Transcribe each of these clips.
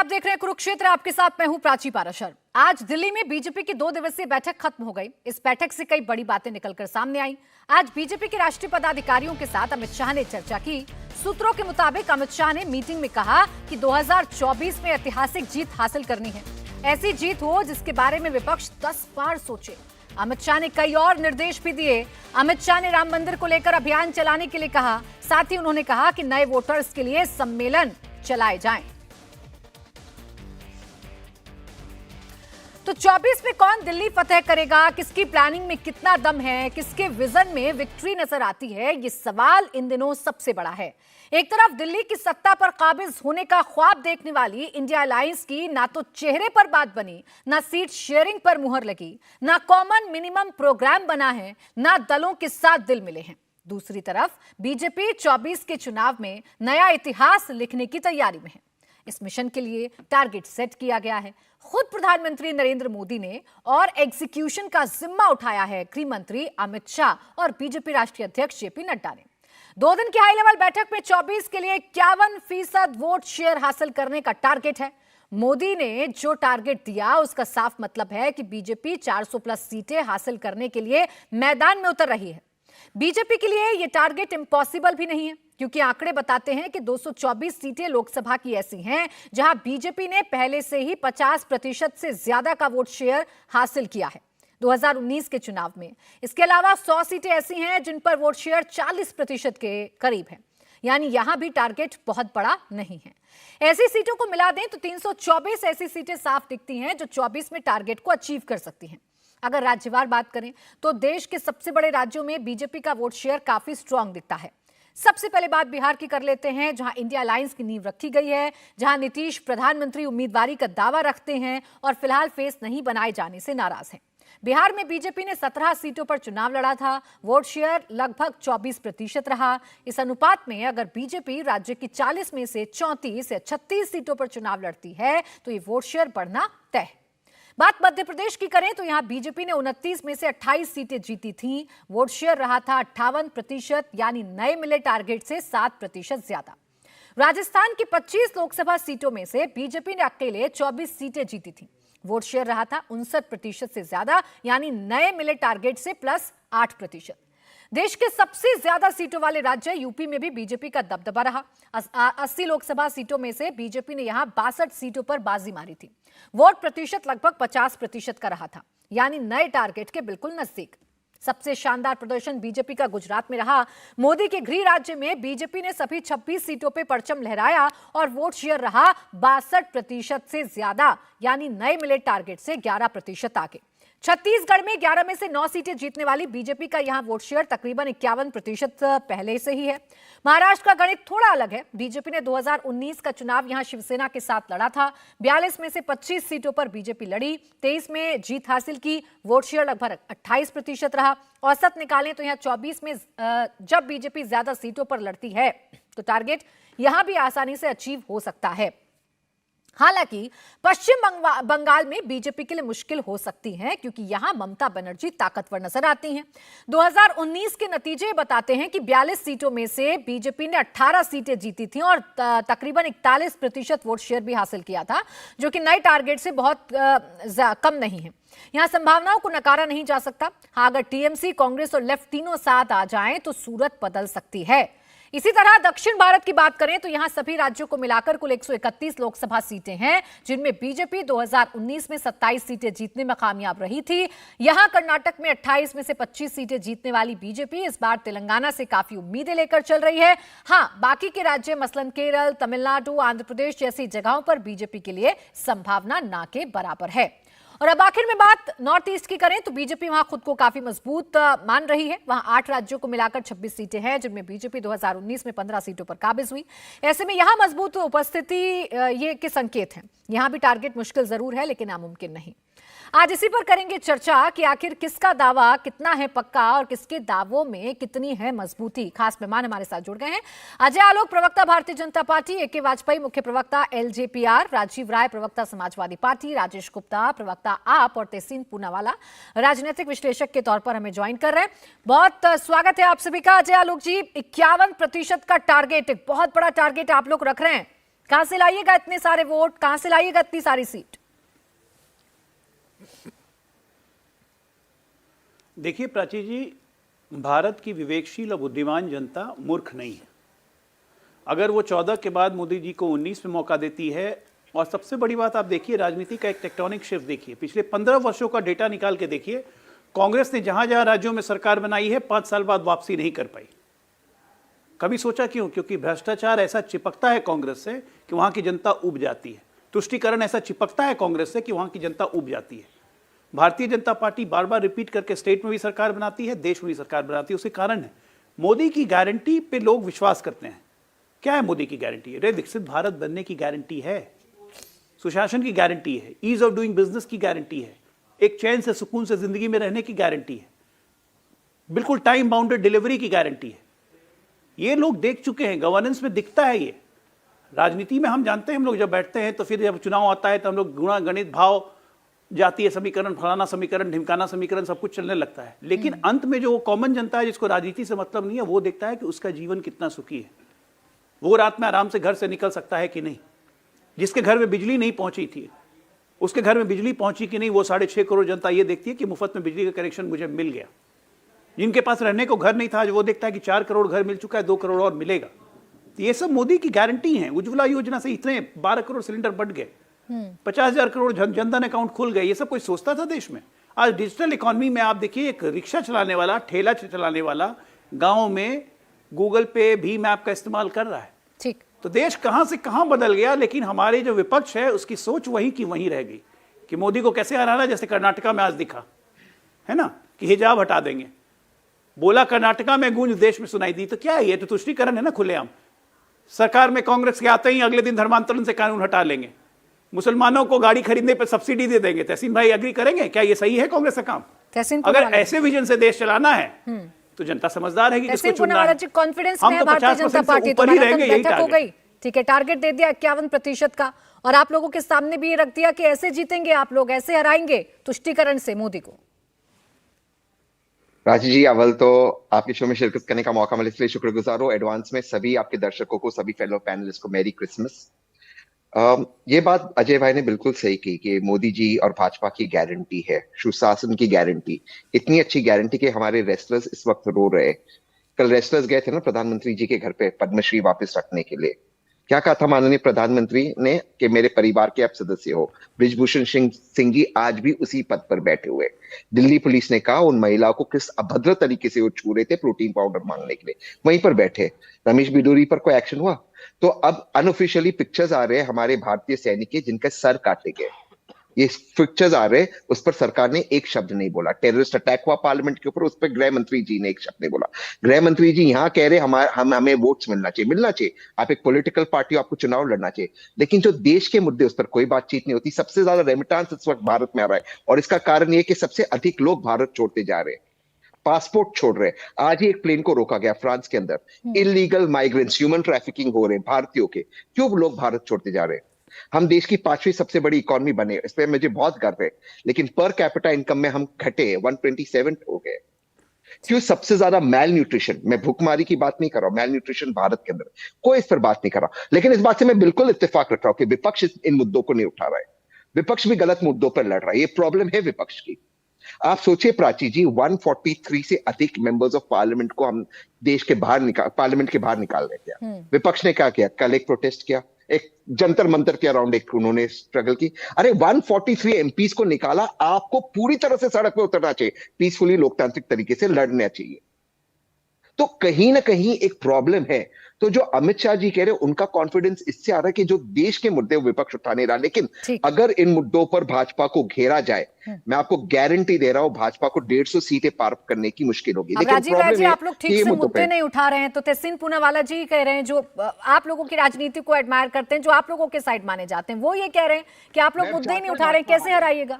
आप देख रहे हैं कुरुक्षेत्र, आपके साथ मैं हूं प्राची पाराशर। आज दिल्ली में बीजेपी की 2 दिवसीय बैठक खत्म हो गई। इस बैठक से कई बड़ी बातें निकलकर सामने आई। आज बीजेपी के राष्ट्रीय पदाधिकारियों के साथ अमित शाह ने चर्चा की। सूत्रों के मुताबिक अमित शाह ने मीटिंग में कहा कि 2024 में ऐतिहासिक जीत हासिल करनी है, ऐसी जीत हो जिसके बारे में विपक्ष 10 बार सोचे। अमित शाह ने कई और निर्देश भी दिए। अमित शाह ने राम मंदिर को लेकर अभियान चलाने के लिए कहा। साथ ही उन्होंने कहा कि नए वोटर्स के लिए सम्मेलन चलाए जाएं। तो 24 में कौन दिल्ली फतेह करेगा, किसकी प्लानिंग में कितना दम है, किसके विजन में विक्ट्री नजर आती है, ये सवाल इन दिनों सबसे बड़ा है। एक तरफ दिल्ली की सत्ता पर काबिज होने का ख्वाब देखने वाली इंडिया अलायंस की ना तो चेहरे पर बात बनी, ना सीट शेयरिंग पर मुहर लगी, ना कॉमन मिनिमम प्रोग्राम बना है, ना दलों के साथ दिल मिले हैं। दूसरी तरफ बीजेपी 24 के चुनाव में नया इतिहास लिखने की तैयारी में है। इस मिशन के लिए टारगेट सेट किया गया है। खुद प्रधानमंत्री नरेंद्र मोदी ने और एग्जीक्यूशन का जिम्मा उठाया है गृह मंत्री अमित शाह और बीजेपी राष्ट्रीय अध्यक्ष जेपी नड्डा ने। 2 दिन की हाई लेवल बैठक में 24 के लिए 51% वोट शेयर हासिल करने का टारगेट है। मोदी ने जो टारगेट दिया उसका साफ मतलब है कि बीजेपी 400 प्लस सीटें हासिल करने के लिए मैदान में उतर रही है। बीजेपी के लिए यह टारगेट इम्पॉसिबल भी नहीं है, क्योंकि आंकड़े बताते हैं कि 224 सीटें लोकसभा की ऐसी हैं जहां बीजेपी ने पहले से ही 50% से ज्यादा का वोट शेयर हासिल किया है 2019 के चुनाव में। इसके अलावा 100 सीटें ऐसी हैं जिन पर वोट शेयर 40% के करीब है, यानी यहां भी टारगेट बहुत बड़ा नहीं है। ऐसी सीटों को मिला दें तो 324 ऐसी सीटें साफ दिखती हैं जो 24 में टारगेट को अचीव कर सकती हैं। अगर राज्यवार बात करें तो देश के सबसे बड़े राज्यों में बीजेपी का वोट शेयर काफी स्ट्रांग दिखता है। सबसे पहले बात बिहार की कर लेते हैं, जहां इंडिया अलायंस की नींव रखी गई है, जहां नीतीश प्रधानमंत्री उम्मीदवारी का दावा रखते हैं और फिलहाल फेस नहीं बनाए जाने से नाराज हैं। बिहार में बीजेपी ने 17 सीटों पर चुनाव लड़ा था। वोट शेयर लगभग 24% रहा। इस अनुपात में अगर बीजेपी राज्य की 40 में से 34 या 36 सीटों पर चुनाव लड़ती है तो ये वोट शेयर बढ़ना तय है। बात मध्य प्रदेश की करें तो यहां बीजेपी ने 29 में से 28 सीटें जीती थीं। वोट शेयर रहा था 58%, यानी नए मिले टारगेट से 7% ज्यादा। राजस्थान की 25 लोकसभा सीटों में से बीजेपी ने अकेले 24 सीटें जीती थीं। वोट शेयर रहा था 59% से ज्यादा, यानी नए मिले टारगेट से +8%। देश के सबसे ज्यादा सीटों वाले राज्य यूपी में भी बीजेपी का दबदबा रहा। 80 लोकसभा सीटों में से बीजेपी ने यहां 62 सीटों पर बाजी मारी थी। वोट प्रतिशत लगभग 50% का रहा था, यानी नए टारगेट के बिल्कुल नजदीक। सबसे शानदार प्रदर्शन बीजेपी का गुजरात में रहा। मोदी के गृह राज्य में बीजेपी ने सभी 26 सीटों पर परचम लहराया और वोट शेयर रहा 62% से ज्यादा, यानी नए मिले टारगेट से 11% आगे। छत्तीसगढ़ में 11 में से 9 सीटें जीतने वाली बीजेपी का यहां वोट शेयर तकरीबन 51% पहले से ही है। महाराष्ट्र का गणित थोड़ा अलग है। बीजेपी ने 2019 का चुनाव यहां शिवसेना के साथ लड़ा था। 42 में से 25 सीटों पर बीजेपी लड़ी, 23 में जीत हासिल की। वोट शेयर लगभग 28% रहा। औसत निकालें तो यहां 24 में जब बीजेपी ज्यादा सीटों पर लड़ती है तो टारगेट यहां भी आसानी से अचीव हो सकता है। हालांकि पश्चिम बंगाल में बीजेपी के लिए मुश्किल हो सकती है, क्योंकि यहां ममता बनर्जी ताकतवर नजर आती हैं। 2019 के नतीजे बताते हैं कि 42 सीटों में से बीजेपी ने 18 सीटें जीती थीं और तकरीबन 41% वोट शेयर भी हासिल किया था, जो कि नए टारगेट से बहुत कम नहीं है। यहां संभावनाओं को नकारा नहीं जा सकता। हाँ, अगर टीएमसी, कांग्रेस और लेफ्ट तीनों साथ आ जाएं तो सूरत बदल सकती है। इसी तरह दक्षिण भारत की बात करें तो यहां सभी राज्यों को मिलाकर कुल 131 लोकसभा सीटें हैं, जिनमें बीजेपी 2019 में 27 सीटें जीतने में कामयाब रही थी। यहां कर्नाटक में 28 में से 25 सीटें जीतने वाली बीजेपी इस बार तेलंगाना से काफी उम्मीदें लेकर चल रही है। हां, बाकी के राज्य मसलन केरल, तमिलनाडु, आंध्र प्रदेश जैसी जगहों पर बीजेपी के लिए संभावना ना के बराबर है। और अब आखिर में बात नॉर्थ ईस्ट की करें तो बीजेपी वहां खुद को काफी मजबूत मान रही है। वहां 8 राज्यों को मिलाकर 26 सीटें हैं, जिनमें बीजेपी 2019 में 15 सीटों पर काबिज हुई। ऐसे में यहां मजबूत उपस्थिति ये के संकेत हैं। यहां भी टारगेट मुश्किल जरूर है, लेकिन नामुमकिन नहीं। आज इसी पर करेंगे चर्चा कि आखिर किसका दावा कितना है पक्का और किसके दावों में कितनी है मजबूती। खास मेहमान हमारे साथ जुड़ गए हैं। अजय आलोक, प्रवक्ता भारतीय जनता पार्टी, एके वाजपेयी, मुख्य प्रवक्ता एलजेपीआर, राजीव राय, प्रवक्ता समाजवादी पार्टी, राजेश गुप्ता, प्रवक्ता आप और तहसीन पूनावाला राजनीतिक विश्लेषक के तौर पर हमें ज्वाइन कर रहे हैं। बहुत स्वागत है आप सभी का। अजय आलोक जी, 51% का टारगेट, एक बहुत बड़ा टारगेट आप लोग रख रहे हैं, कहां से लाइएगा इतने सारे वोट, कहां से लाइएगा इतनी सारी सीट? देखिए प्राची जी, भारत की विवेकशील और बुद्धिमान जनता मूर्ख नहीं है। अगर वो 14 के बाद मोदी जी को 19 में मौका देती है, और सबसे बड़ी बात आप देखिए, राजनीति का एक टेक्टोनिक शिफ्ट देखिए, पिछले 15 वर्षों का डेटा निकाल के देखिए, कांग्रेस ने जहां जहां राज्यों में सरकार बनाई है 5 साल बाद वापसी नहीं कर पाई। कभी सोचा क्यों? क्योंकि भ्रष्टाचार ऐसा चिपकता है कांग्रेस से कि वहां की जनता उब जाती है। तुष्टीकरण ऐसा चिपकता है कांग्रेस से कि वहां की जनता उब जाती है। भारतीय जनता पार्टी बार बार रिपीट करके स्टेट में भी सरकार बनाती है, देश में भी सरकार बनाती है। उसके कारण है मोदी की गारंटी पे लोग विश्वास करते हैं। क्या है मोदी की गारंटी? अरे विकसित भारत बनने की गारंटी है, सुशासन की गारंटी है, ईज ऑफ डूइंग बिजनेस की गारंटी है, एक चैन से सुकून से जिंदगी में रहने की गारंटी है, बिल्कुल टाइम बाउंडेड डिलीवरी की गारंटी है। ये लोग देख चुके हैं, गवर्नेंस में दिखता है। ये राजनीति में हम जानते हैं, हम लोग जब बैठते हैं तो फिर जब चुनाव आता है तो हम लोग गुणा गणित भाव जातीय समीकरण, फलाना समीकरण, ढिमकाना समीकरण, सब कुछ चलने लगता है। लेकिन अंत में जो कॉमन जनता है जिसको राजनीति से मतलब नहीं है, वो देखता है कि उसका जीवन कितना सुखी है, वो रात में आराम से घर से निकल सकता है कि नहीं। जिसके घर में बिजली नहीं पहुंची थी उसके घर में बिजली पहुंची कि नहीं, वो 6.5 करोड़ जनता ये देखती है कि मुफ्त में बिजली का कनेक्शन मुझे मिल गया। जिनके पास रहने को घर नहीं था, वो देखता है कि 4 करोड़ घर मिल चुका है, 2 करोड़ और मिलेगा। तो ये सब मोदी की गारंटी है। उज्ज्वला योजना से इतने 12 करोड़ सिलेंडर बढ़ गए, 50,000 करोड़ जनधन अकाउंट खुल गए। ये सब कोई सोचता था देश में? आज डिजिटल इकोनॉमी में आप देखिए, एक रिक्शा चलाने वाला, ठेला चलाने वाला गांव में गूगल पे, भीम ऐप का इस्तेमाल कर रहा है। ठीक। तो देश कहां से कहां बदल गया। लेकिन हमारे जो विपक्ष है उसकी सोच वही की वहीं रह गई कि मोदी को कैसे हराना। जैसे कर्नाटका में आज दिखा है ना कि हिजाब हटा देंगे, बोला कर्नाटका में, गूंज देश में सुनाई दी। तो क्या है ये? तो तुष्टीकरण है ना खुलेआम। सरकार में कांग्रेस के आते ही अगले दिन धर्मांतरण से कानून हटा लेंगे, मुसलमानों को गाड़ी खरीदने पर सब्सिडी दे देंगे। तहसीन भाई एग्री करेंगे? क्या ये सही है कांग्रेस का काम? अगर ऐसे विजन से देश चलाना है तो जनता समझदार है कि किसको चुनना है। कॉन्फिडेंस में भारतीय जनता पार्टी तो बैठक हो गई, ठीक है, टारगेट दे दिया 51% का, और आप लोगों के सामने भी ये रख दिया कि ऐसे जीतेंगे आप लोग, ऐसे हराएंगे तुष्टीकरण से मोदी को। राजी जी, अव्वल तो आपके शो में शिरकत करने का मौका मिले इसलिए शुक्रगुजार हूँ एडवांस में। सभी आपके दर्शकों को, सभी फेलो पैनलिस्ट को मेरी क्रिसमस। ये बात अजय भाई ने बिल्कुल सही की कि मोदी जी और भाजपा की गारंटी है, सुशासन की गारंटी, इतनी अच्छी गारंटी कि हमारे रेसलर्स इस वक्त रो रहे। कल रेसलर्स गए थे ना प्रधानमंत्री जी के घर पे पद्मश्री वापस रखने के लिए। क्या कहा था माननीय प्रधानमंत्री ने कि मेरे परिवार के आप सदस्य हो। बृजभूषण सिंह जी आज भी उसी पद पर बैठे हुए। दिल्ली पुलिस ने कहा उन महिलाओं को किस अभद्र तरीके से वो छू रहे थे प्रोटीन पाउडर मांगने के लिए, वहीं पर बैठे। रमेश बिडूरी पर कोई एक्शन हुआ? तो अब अनऑफिशियली पिक्चर्स आ रहे हैं हमारे भारतीय सैनिक के जिनका सर काटे गए, ये पिक्चर्स आ रहे, उस पर सरकार ने एक शब्द नहीं बोला। टेररिस्ट अटैक हुआ पार्लियामेंट के ऊपर, उस पर गृह मंत्री जी ने एक शब्द नहीं बोला। गृह मंत्री जी यहाँ कह रहे हमें वोट्स मिलना चाहिए। आप एक पॉलिटिकल पार्टी हो, आपको चुनाव लड़ना चाहिए, लेकिन जो देश के मुद्दे उस पर कोई बातचीत नहीं होती। सबसे ज्यादा रेमिटांस इस वक्त भारत में आ रहा है, और इसका कारण ये कि सबसे अधिक लोग भारत छोड़ते जा रहे हैं, पासपोर्ट छोड़ रहे हैं। आज ही एक प्लेन को रोका गया फ्रांस के अंदर, इलीगल माइग्रेंट्स, ह्यूमन ट्रैफिकिंग हो रहे हैं भारतीयों के। क्यों लोग भारत छोड़ते जा रहे हैं? हम देश की 5वीं सबसे बड़ी इकोनॉमी बने, इस पे मुझे बहुत गर्व है, लेकिन पर कैपिटा इनकम में हम घटे, 127 हो गए। क्यों? सबसे ज्यादा मेल न्यूट्रिशन, मैं भूखमारी की बात नहीं कर रहा हूं, मेल न्यूट्रिशन भारत के अंदर, कोई इस पर बात नहीं कर रहा। लेकिन इस बात से मैं बिल्कुल इत्तेफाक रख रहा हूं कि विपक्ष इन मुद्दों को नहीं उठा रहा है। विपक्ष भी गलत मुद्दों पर लड़ रहा है, ये प्रॉब्लम है विपक्ष की। आप सोचिए प्राची जी, 143 से अधिक मेंबर्स ऑफ पार्लियामेंट को हम देश के बाहर पार्लियामेंट के बाहर निकाल रहे थे। विपक्ष ने क्या किया? कल एक प्रोटेस्ट किया, एक जंतर मंतर के अराउंड एक उन्होंने स्ट्रगल की। अरे 143 एमपीज को निकाला, आपको पूरी तरह से सड़क पे उतरना चाहिए, पीसफुली लोकतांत्रिक तरीके से लड़ना चाहिए। तो कहीं ना कहीं एक प्रॉब्लम है। तो जो अमित शाह जी कह रहे हैं उनका कॉन्फिडेंस इससे आ रहा है कि जो देश के मुद्दे विपक्ष उठा नहीं रहा। लेकिन अगर इन मुद्दों पर भाजपा को घेरा जाए, मैं आपको गारंटी दे रहा हूं भाजपा को 150 सीटें पार करने की मुश्किल होगी। लेकिन राजीव भाई जी, आप लोग ठीक से मुद्दे नहीं उठा रहे हैं। तो तहसीन पूनावाला जी कह रहे हैं, जो आप लोगों की राजनीति को एडमायर करते हैं, जो आप लोगों के साइड माने जाते हैं, वो ये कह रहे हैं कि आप लोग मुद्दे ही नहीं उठा रहे हैं, कैसे हराइएगा?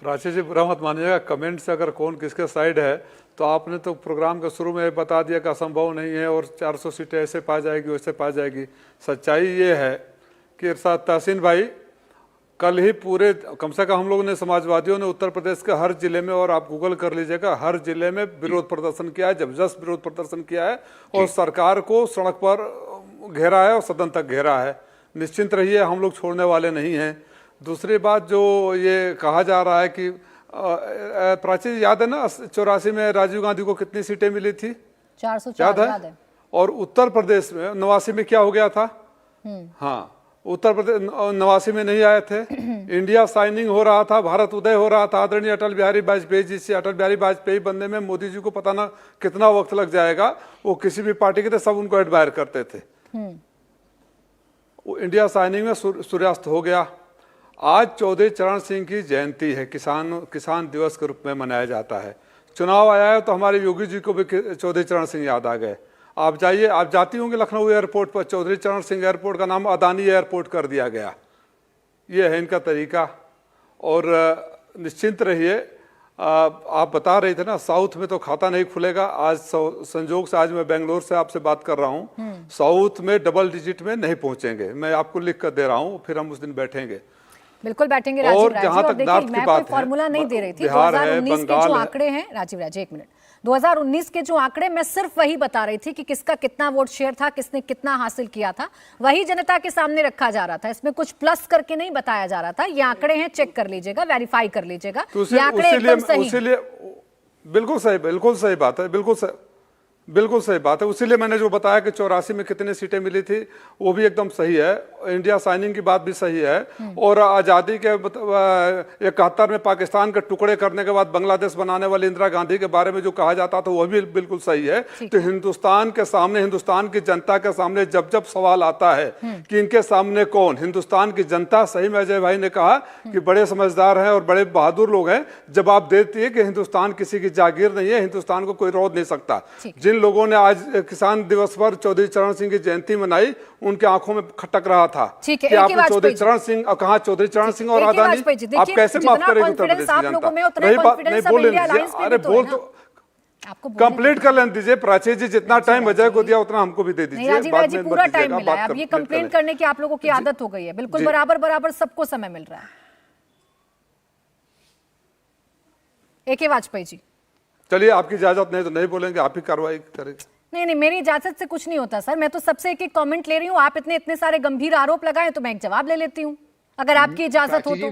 प्राची जी बुरा मत मानिएगा, कमेंट से अगर कौन किसके साइड है, तो आपने तो प्रोग्राम के शुरू में बता दिया कि असंभव नहीं है और 400 सीटें ऐसे पा जाएगी वैसे पा जाएगी। सच्चाई ये है कि तहसीन भाई, कल ही पूरे कम से कम हम लोगों ने, समाजवादियों ने उत्तर प्रदेश के हर जिले में, और आप गूगल कर लीजिएगा, हर जिले में विरोध प्रदर्शन किया है, जबरदस्त विरोध प्रदर्शन किया है और सरकार को सड़क पर घेरा है और सदन तक घेरा है। निश्चिंत रहिए, हम लोग छोड़ने वाले नहीं हैं। दूसरी बात जो ये कहा जा रहा है कि प्राची, याद है ना 84 में राजीव गांधी को कितनी सीटें मिली थी? 404 याद है। और उत्तर प्रदेश में 89 में क्या हो गया था? हाँ, उत्तर प्रदेश 89 में नहीं आए थे। इंडिया साइनिंग हो रहा था, भारत उदय हो रहा था आदरणीय अटल बिहारी वाजपेयी जी से। अटल बिहारी वाजपेयी बनने में मोदी जी को पता ना कितना वक्त लग जाएगा। वो किसी भी पार्टी के थे, सब उनको एडमायर करते थे। वो इंडिया साइनिंग में सूर्यास्त हो गया। आज चौधरी चरण सिंह की जयंती है, किसान दिवस के रूप में मनाया जाता है। चुनाव आया है तो हमारे योगी जी को भी चौधरी चरण सिंह याद आ गए। आप जाइए, आप जाती होंगे लखनऊ एयरपोर्ट पर, चौधरी चरण सिंह एयरपोर्ट का नाम अदानी एयरपोर्ट कर दिया गया। ये है इनका तरीका। और निश्चिंत रहिए, आप बता रहे थे ना साउथ में तो खाता नहीं खुलेगा। आज संजोग से आज मैं बेंगलोर से आपसे बात कर रहा हूँ, साउथ में डबल डिजिट में नहीं पहुंचेंगे। मैं आपको लिख कर दे रहा हूँ, फिर हम उस दिन बैठेंगे। बिल्कुल बैठेंगे राजीव राय जी। और देखिए, मैं कोई फॉर्मूला नहीं दे रही थी। 2019 के जो आंकड़े हैं, राजीव राय जी एक मिनट, 2019 के जो आंकड़े, मैं सिर्फ वही बता रही थी कि किसका कितना वोट शेयर था, किसने कितना हासिल किया था, वही जनता के सामने रखा जा रहा था। इसमें कुछ प्लस करके नहीं बताया जा रहा था। ये आंकड़े हैं, चेक कर लीजिएगा, वेरीफाई कर लीजिएगा। ये आंकड़े एकदम सही। बिल्कुल सही बात है, बिल्कुल सही बात है। उसीलिए मैंने जो बताया कि 84 में कितनी सीटें मिली थी, वो भी एकदम सही है। इंडिया साइनिंग की बात भी सही है। और आज़ादी के 71 में पाकिस्तान के टुकड़े करने के बाद बांग्लादेश बनाने वाली इंदिरा गांधी के बारे में जो कहा जाता था, वो भी बिल्कुल सही है। तो हिंदुस्तान के सामने, हिंदुस्तान की जनता के सामने जब जब सवाल आता है कि इनके सामने कौन, हिंदुस्तान की जनता, सही में अजय भाई ने कहा कि बड़े समझदार हैं और बड़े बहादुर लोग हैं, जवाब देती है कि हिंदुस्तान किसी की जागीर नहीं है, हिंदुस्तान को कोई रोक नहीं सकता। जिन लोगों ने आज किसान दिवस पर चौधरी चरण सिंह की जयंती मनाई, उनके आंखों में खटक रहा था कि आपने चौधरी चरण सिंह, कहा चौधरी चरण सिंह और अदानी, आप कैसे माफ करेंगे उत्तर प्रदेश की जनता? रही बात, नहीं बोल लीजिए, अरे बोल तो कंप्लीट कर लेने दीजिए। प्राची जी, जितना टाइम अजय को दिया उतना हमको भी दे दीजिए। राजीव राय जी, पूरा टाइम मिला है। अब ये कंप्लेंट करने की आप लोगों की आदत हो गई है। बिल्कुल बराबर सबको समय मिल रहा है। AK वाजपेयी जी, चलिए, आपकी इजाजत नहीं तो नहीं बोलेंगे, आप ही कार्रवाई करेंगे। नहीं, मेरी इजाजत से कुछ नहीं होता सर। मैं तो सबसे एक कमेंट ले रही हूँ। आप इतने सारे गंभीर आरोप लगाए तो मैं एक जवाब ले लेती हूँ, अगर आपकी इजाजत हो तो।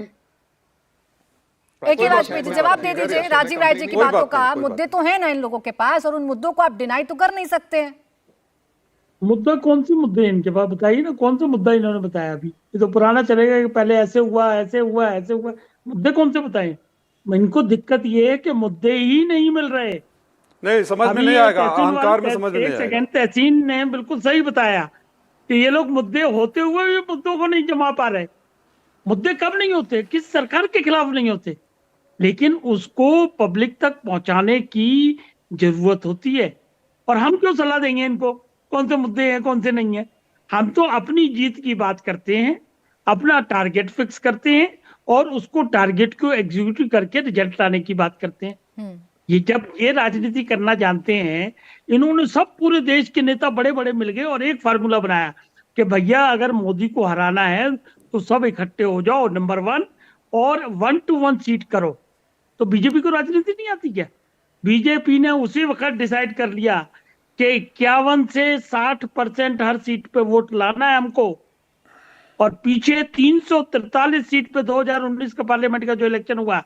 AK वाजपेयी जी, जवाब दे दीजिए राजीव राय जी की बातों का। मुद्दे तो हैं ना इन लोगों के पास, और उन मुद्दों को आप डिनाई तो कर नहीं सकते हैं। मुद्दा कौन सी मुद्दे इनके पास, बताइए ना कौन सा मुद्दा इन्होंने बताया? अभी ये तो पुराना चलेगा कि पहले ऐसे हुआ, ऐसे हुआ, ऐसे हुआ। मुद्दे कौन से बताएं? इनको दिक्कत ये है कि मुद्दे ही नहीं मिल रहे। नहीं, समझ में नहीं आएगा, अहंकार में समझ में नहीं आएगा। सेकंड, तहसीन ने बिल्कुल सही बताया कि ये लोग मुद्दे होते हुए भी मुद्दों को नहीं जमा पा रहे। मुद्दे कब नहीं होते? किस सरकार के खिलाफ नहीं होते, लेकिन उसको पब्लिक तक पहुंचाने की जरूरत होती है। और हम क्यों सलाह देंगे इनको कौन से मुद्दे हैं कौन से नहीं है? हम तो अपनी जीत की बात करते हैं, अपना टारगेट फिक्स करते हैं और उसको टारगेट को एग्जीक्यूट करके रिजल्ट लाने की बात करते हैं। ये जब ये राजनीति करना जानते हैं, इन्होंने सब पूरे देश के नेता बड़े बड़े मिल गए और एक फार्मूला बनाया कि भैया अगर मोदी को हराना है तो सब इकट्ठे हो जाओ, नंबर 1, और 1 to 1 सीट करो। तो बीजेपी को राजनीति नहीं आती क्या? बीजेपी ने उसी वक्त डिसाइड कर लिया कि 51 से 60% हर सीट पे वोट लाना है हमको, और पीछे 343 सीट पे 2019 का पार्लियामेंट का जो इलेक्शन हुआ,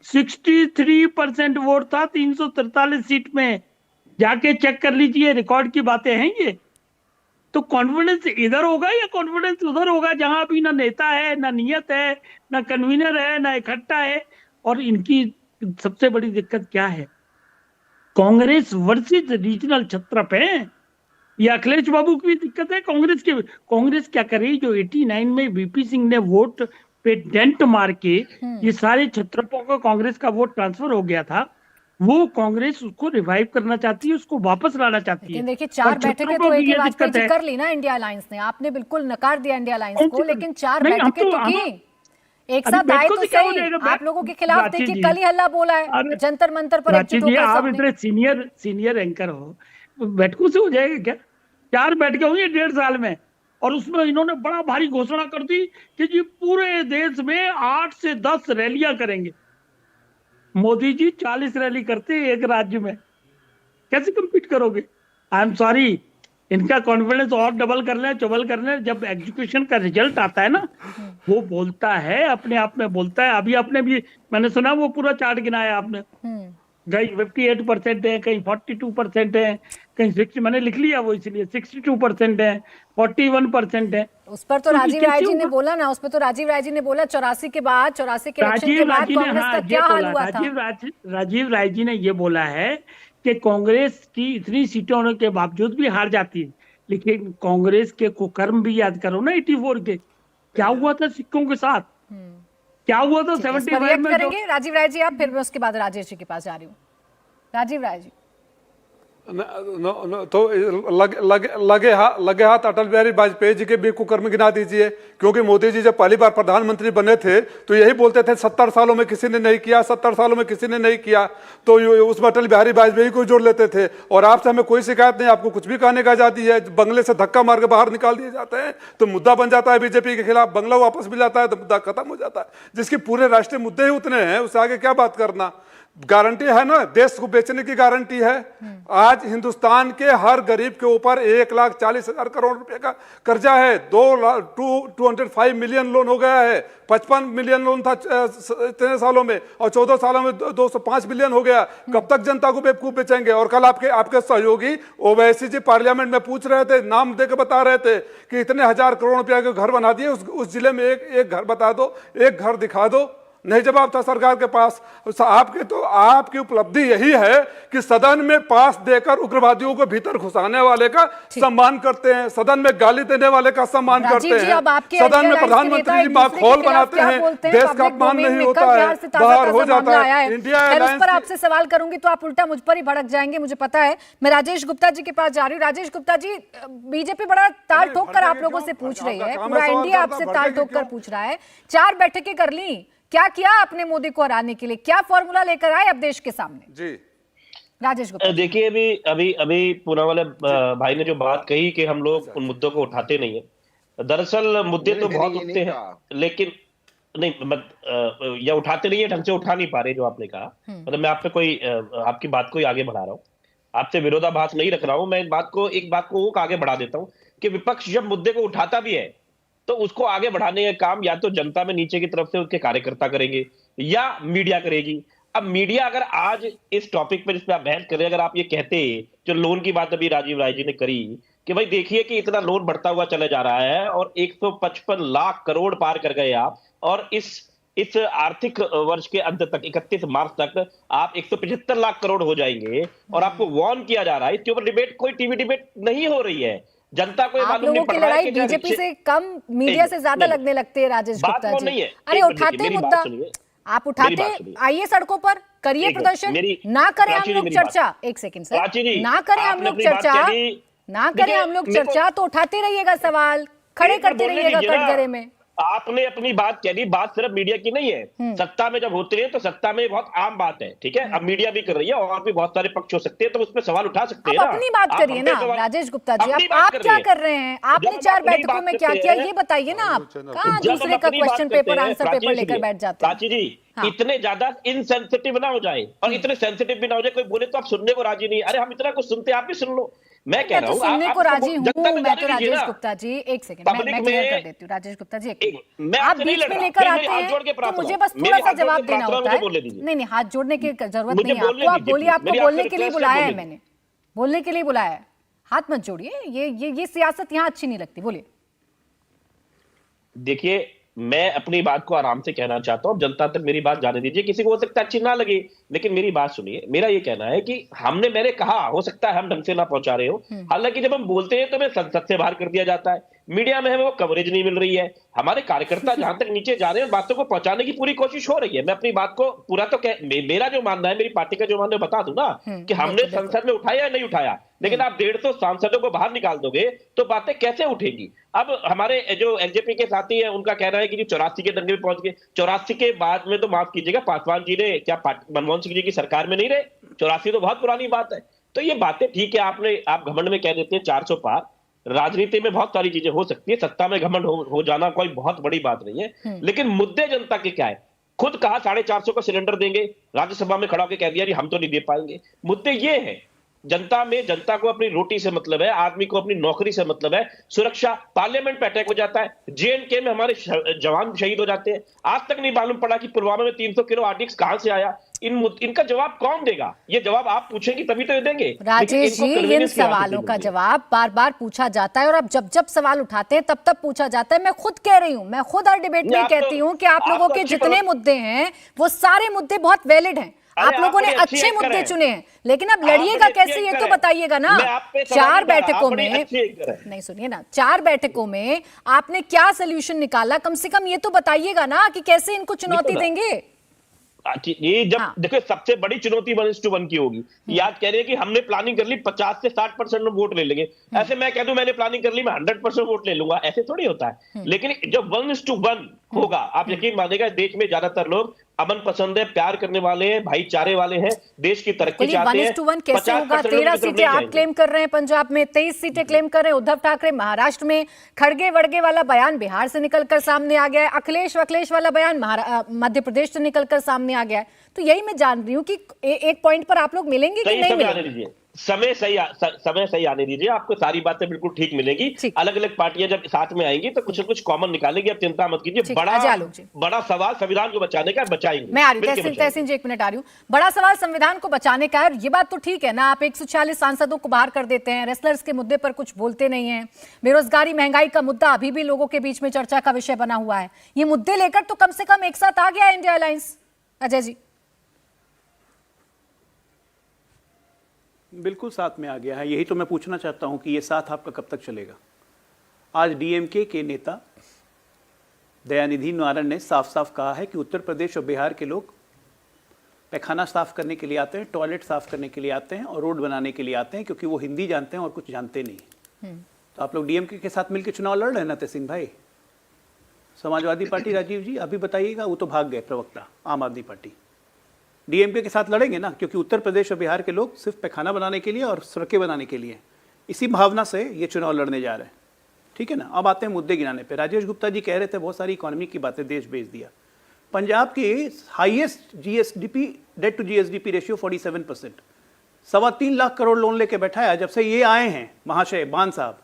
63% वोट था 343 सीट में। जाके चेक कर लीजिए, रिकॉर्ड की बातें हैं ये। तो कॉन्फिडेंस इधर होगा या कॉन्फिडेंस उधर होगा, जहां अभी ना नेता है, ना नियत है, ना कन्वीनर है, ना इकट्ठा है। और इनकी सबसे बड़ी दिक्कत क्या है? कांग्रेस वर्सेस रीजनल छत्रप है। ये अखिलेश बाबू की भी दिक्कत है, कांग्रेस की। कांग्रेस क्या करे, जो 89 में वीपी सिंह ने वोट पे डेंट मार के ये सारे छत्रपों को कांग्रेस का वोट ट्रांसफर हो गया था, वो कांग्रेस उसको रिवाइव करना चाहती है, उसको वापस लाना चाहती है। देखिए, 4 बैठकें तो AK वाजपेयी जी कर ली ना इंडिया अलायंस ने। आपने बिल्कुल नकार दिया इंडिया अलायंस को, लेकिन 4 बैठकें तो की। एक साथ आए तो सही। आप लोगों के खिलाफ देखिए कल ही हल्ला बोला है जंतर मंतर पर। आप इतने सीनियर एंकर हो, बैठकों से हो जाएगा क्या? 4 बैठकें हुई 1.5 साल में, और उसमें इन्होंने बड़ा भारी घोषणा कर दी कि जी पूरे देश में 8 से 10 रैलियां करेंगे। मोदी जी 40 रैली करते हैं एक राज्य में, कैसे compete करोगे? आई एम सॉरी, इनका कॉन्फिडेंस और डबल कर लें, चबल कर लें। जब एग्जीक्यूशन का रिजल्ट आता है ना, वो बोलता है, अपने आप में बोलता है। अभी आपने भी, मैंने सुना वो पूरा चार्ट गिनाया आपने, कहीं 58% है, कहीं 42% है, कहीं 60, मैंने लिख लिया वो इसलिए, 62% है, 41% है। उस पर तो तो ये राजीव राय कैसे जी ने हुआ? बोला ना, उस पर तो राजीव राय जी ने बोला 84 के बाद, 84 के इलेक्शन के राजीव बाद राय जी ने, कांग्रेस हाँ, का ये क्या हाल बोला, हुआ था? राजीव राय जी ने ये बोला है कि कांग्रेस की इतनी सीटें होने के बावजूद भी हार जाती है, लेकिन कांग्रेस के कुकर्म भी याद करो ना 84 के, क्या हुआ था सिक्कों के साथ, क्या हुआ था ठीक है, इस पर 75 रिएक्ट में जो करेंगे राजीव राय जी आप, फिर मैं उसके बाद राजेश जी के पास जा रही हूँ। राजीव राय जी, तो लगे हाथ अटल बिहारी वाजपेयी जी के भी कुकर्म गिना दीजिए, क्योंकि मोदी जी जब पहली बार प्रधानमंत्री बने थे तो यही बोलते थे 70 सालों में किसी ने नहीं किया, 70 सालों में किसी ने नहीं किया, तो उसमें अटल बिहारी वाजपेयी को जोड़ लेते थे। और आपसे हमें कोई शिकायत नहीं, आपको कुछ भी कहने का आजादी है। बंगले से धक्का मार के बाहर निकाल दिए जाते हैं तो मुद्दा बन जाता है बीजेपी के खिलाफ, बंगला वापस मिल जाता है तो मुद्दा खत्म हो जाता है। जिसकी पूरे राष्ट्रीय मुद्दे ही उतने हैं, उससे आगे क्या बात करना। गारंटी है ना, देश को बेचने की गारंटी है। आज हिंदुस्तान के हर गरीब के ऊपर 1,40,000 करोड़ रुपए का कर्जा है। 205 मिलियन लोन हो गया है। 55 मिलियन लोन था इतने सालों में, और 14 सालों में 205 मिलियन हो गया। कब तक जनता को बेवकूफ बेचेंगे? और कल आपके सहयोगी ओवैसी जी पार्लियामेंट में पूछ रहे थे, नाम देकर बता रहे थे कि इतने हजार करोड़ रुपया के घर बना दिए, उस जिले में एक घर बता दो, एक घर दिखा दो। नहीं जवाब था सरकार के पास। आपकी उपलब्धि यही है कि सदन में पास देकर उग्रवादियों को भीतर घुसाने वाले का सम्मान करते हैं, सदन में गाली देने वाले का सम्मान करते हैं, सदन में प्रधानमंत्री जी माखौल बनाते हैं, देश का अपमान नहीं होता है, बाहर हो जाता है। इंडिया उस पर आपसे सवाल करूंगी तो आप उल्टा मुझ पर ही भड़क जाएंगे, मुझे पता है। मैं राजेश गुप्ता जी के पास जा रही हूँ। राजेश गुप्ता जी, बीजेपी बड़ा ताल ठोक कर आप लोगों से पूछ रही है, पूरा इंडिया आपसे ताल ठोक कर पूछ रहा है। 4 बैठकें कर ली, क्या किया आपने मोदी को हराने के लिए? क्या फॉर्मूला लेकर आए अब देश के सामने? जी राजेश गुप्ता। देखिए, अभी पूना वाले भाई ने जो बात कही कि हम लोग उन मुद्दों को उठाते नहीं है। दरअसल मुद्दे तो बहुत उठते हैं, लेकिन नहीं या उठाते नहीं है, ढंग से उठा नहीं पा रहे, जो आपने कहा। मतलब मैं आप पे कोई आपकी बात को ही आगे बढ़ा रहा हूँ, आपसे विरोधाभास नहीं रख रहा हूं। मैं एक बात को आगे बढ़ा देता हूं कि विपक्ष जब मुद्दे को उठाता भी है तो उसको आगे बढ़ाने का काम या तो जनता में नीचे की तरफ से उसके कार्यकर्ता करेंगे या मीडिया करेगी। अब मीडिया अगर आज इस टॉपिक पर जिस पे आप बहस कर रहे हैं, अगर आप ये कहते, जो लोन की बात अभी राजीव राय जी ने करी कि भाई देखिए कि इतना लोन बढ़ता हुआ चला जा रहा है और 155 लाख करोड़ पार कर गए आप, और इस आर्थिक वर्ष के अंत तक 31 मार्च तक आप 175 लाख करोड़ हो जाएंगे, और आपको वार्न किया जा रहा है। इसके ऊपर डिबेट, कोई टीवी डिबेट नहीं हो रही है। जनता को आप लोगों की लड़ाई बीजेपी से कम, मीडिया से ज्यादा लगने लगती है राजेश गुप्ता जी। अरे उठाते मुद्दा, आप उठाते, आइए सड़कों पर, करिए प्रदर्शन, ना करें हम लोग चर्चा। एक सेकंड सर, ना करें हम लोग चर्चा, ना करें हम लोग चर्चा, तो उठाते रहिएगा सवाल, खड़े करते रहिएगा कटघरे में। आपने अपनी बात कह दी, बात सिर्फ मीडिया की नहीं है। सत्ता में जब होते हैं तो सत्ता में बहुत आम बात है, ठीक है। अब मीडिया भी कर रही है और भी बहुत सारे पक्ष हो सकते हैं, तो उसमें सवाल उठा सकते हैं। आप अपनी बात करिए ना राजेश गुप्ता जी, आप क्या कर रहे हैं? आपने 4 बैठकों में क्या किया ये बताइए ना। आप कहाँ दूसरे का क्वेश्चन पेपर, आंसर पेपर लेकर बैठ जाते हैं? प्राची जी, इतने ज्यादा इनसेंसिटिव ना हो जाए, और इतने सेंसिटिव भी ना हो जाए, कोई बोले तो आप सुनने को राजी नहीं। अरे हम इतना कुछ सुनते, आप भी सुन लो। मैं कह रहा हूं सुनने को राजी हूं मैं तो। राजेश गुप्ता जी एक सेकंड, मैं क्लियर कर देती हूँ। राजेश गुप्ता जी आप बीच में लेकर आते हैं तो मुझे बस थोड़ा सा जवाब देना होता है। नहीं, हाथ जोड़ने की जरूरत नहीं है आपको, आप बोलिए। आपको बोलने के लिए बुलाया है मैंने, बोलने के लिए बुलाया है, हाथ मत जोड़िए। ये सियासत यहाँ अच्छी नहीं लगती। बोलिए। देखिए, मैं अपनी बात को आराम से कहना चाहता हूं, जनता तक मेरी बात जाने दीजिए। किसी को हो सकता है अच्छी ना लगे, लेकिन मेरी बात सुनिए। मेरा ये कहना है कि मैंने कहा, हो सकता है हम ढंग से ना पहुंचा रहे हो, हालांकि जब हम बोलते हैं तो हमें संसद से बाहर कर दिया जाता है, मीडिया में हमें वो कवरेज नहीं मिल रही है। हमारे कार्यकर्ता जहां तक नीचे जा रहे हैं, बातों को पहुंचाने की पूरी कोशिश हो रही है। मैं अपनी बात को पूरा तो मेरा जो मानना है, मेरी पार्टी का जो मानना है बता दूं ना, कि हमने संसद में उठाया या नहीं उठाया, लेकिन आप 150 सांसदों को बाहर निकाल दोगे तो बातें कैसे उठेगी। अब हमारे जो एलजेपी के साथी हैं, उनका कहना है कि 84 के दंगे में पहुंच गए। 84 के बाद में तो माफ कीजिएगा, पासवान जी ने क्या मनमोहन सिंह जी की सरकार में नहीं रहे? 84 तो बहुत पुरानी बात है। तो ये बातें ठीक है, आप घमंड में कह देते हैं 400 पार, राजनीति में बहुत सारी चीजें हो सकती है, सत्ता में घमंड हो जाना कोई बहुत बड़ी बात नहीं है, लेकिन मुद्दे जनता के क्या है? खुद कहा 450 का सिलेंडर देंगे, राज्यसभा में खड़ा होकर कह दिया हम तो नहीं दे पाएंगे। मुद्दे ये है, जनता को अपनी रोटी से मतलब है, आदमी को अपनी नौकरी से मतलब है, सुरक्षा, पार्लियामेंट पे अटैक हो जाता है, जेएनके में हमारे जवान शहीद हो जाते हैं, आज तक नहीं मालूम पड़ा कि पुलवामा में 300 किलो आरडीएक्स कहां से आया। इनका जवाब कौन देगा? ये जवाब आप पूछेंगे तभी तो ये देंगे। राजेश जी, इन सवालों का जवाब बार बार पूछा जाता है और अब जब जब सवाल उठाते हैं तब तब पूछा जाता है। मैं खुद कह रही हूं, मैं खुद हर डिबेट में कहती हूं कि आप लोगों के जितने मुद्दे हैं वो सारे मुद्दे बहुत वैलिड हैं, आप लोगों ने अच्छे मुद्दे चुने हैं, लेकिन अब लड़िएगा कैसे ये तो बताइएगा ना। 4 बैठकों में नहीं, सुनिए ना, 4 बैठकों में आपने क्या सोल्यूशन निकाला, कम से कम ये तो बताइएगा ना कि कैसे इनको चुनौती देंगे। ये जब देखो सबसे बड़ी चुनौती 1:1 की होगी। याद कह रहे हैं कि हमने प्लानिंग कर ली 50 से 60% में वोट ले लेंगे, ऐसे मैं कह दूं मैंने प्लानिंग कर ली मैं 100% वोट ले लूंगा, ऐसे थोड़ी होता है। लेकिन जब 1:1 होगा, आप यकीन मानेगा देश में ज्यादातर लोग अमन पसंद है, प्यार करने वाले हैं, भाईचारे वाले हैं, देश की तरक्की चाहते हैं। 1:1 कैसे होगा? 13 सीटें आप क्लेम कर रहे हैं पंजाब में, 23 सीटें क्लेम कर रहे हैं उद्धव ठाकरे महाराष्ट्र में, खड़गे वड़गे वाला बयान बिहार से निकलकर सामने आ गया है, अखिलेश वखलेश वाला बयान मध्य प्रदेश से निकलकर सामने आ गया है। तो यही मैं जान रही हूँ कि एक पॉइंट पर आप लोग मिलेंगे कि नहीं मिलेंगे? समय सही आने दीजिए, आपको सारी बातें बिल्कुल ठीक मिलेंगी। अलग अलग पार्टियां जब साथ में आएंगी तो कुछ न कुछ कॉमन निकालेंगे, आप चिंता मत कीजिए। बड़ा सवाल संविधान को बचाने का, बचाएंगे। मैं आ रही हूँ तहसीन जी, 1 मिनट आ रही हूँ। बड़ा सवाल संविधान को बचाने का है, ये बात तो ठीक है ना, आप 146 सांसदों को बाहर कर देते हैं, रेसलर्स के मुद्दे पर कुछ बोलते नहीं है, बेरोजगारी महंगाई का मुद्दा अभी भी लोगों के बीच में चर्चा का विषय बना हुआ है। ये मुद्दे लेकर तो कम से कम एक साथ आ गया इंडिया अलायंस। अजय जी, बिल्कुल साथ में आ गया है। यही तो मैं पूछना चाहता हूं कि ये साथ आपका कब तक चलेगा। आज डीएमके के नेता दयानिधि नारायण ने साफ साफ कहा है कि उत्तर प्रदेश और बिहार के लोग पैखाना साफ करने के लिए आते हैं, टॉयलेट साफ करने के लिए आते हैं और रोड बनाने के लिए आते हैं, क्योंकि वो हिंदी जानते हैं और कुछ जानते नहीं। तो आप लोग डीएमके के साथ मिलकर चुनाव लड़ रहे हैं ना तहसीन भाई। समाजवादी पार्टी राजीव जी अभी बताइएगा, वो तो भाग गए प्रवक्ता आम आदमी पार्टी। डीएमके के साथ लड़ेंगे ना, क्योंकि उत्तर प्रदेश और बिहार के लोग सिर्फ पैखाना बनाने के लिए और सड़कें बनाने के लिए, इसी भावना से ये चुनाव लड़ने जा रहे हैं। ठीक है ना। अब आते हैं मुद्दे गिनाने पे। राजेश गुप्ता जी कह रहे थे बहुत सारी इकोनॉमी की बातें, देश भेज दिया। पंजाब की highest GSDP debt to GSDP ratio 47%, 3.25 lakh crore loan लेके बैठा है जब से ये आए हैं महाशय बान साहब।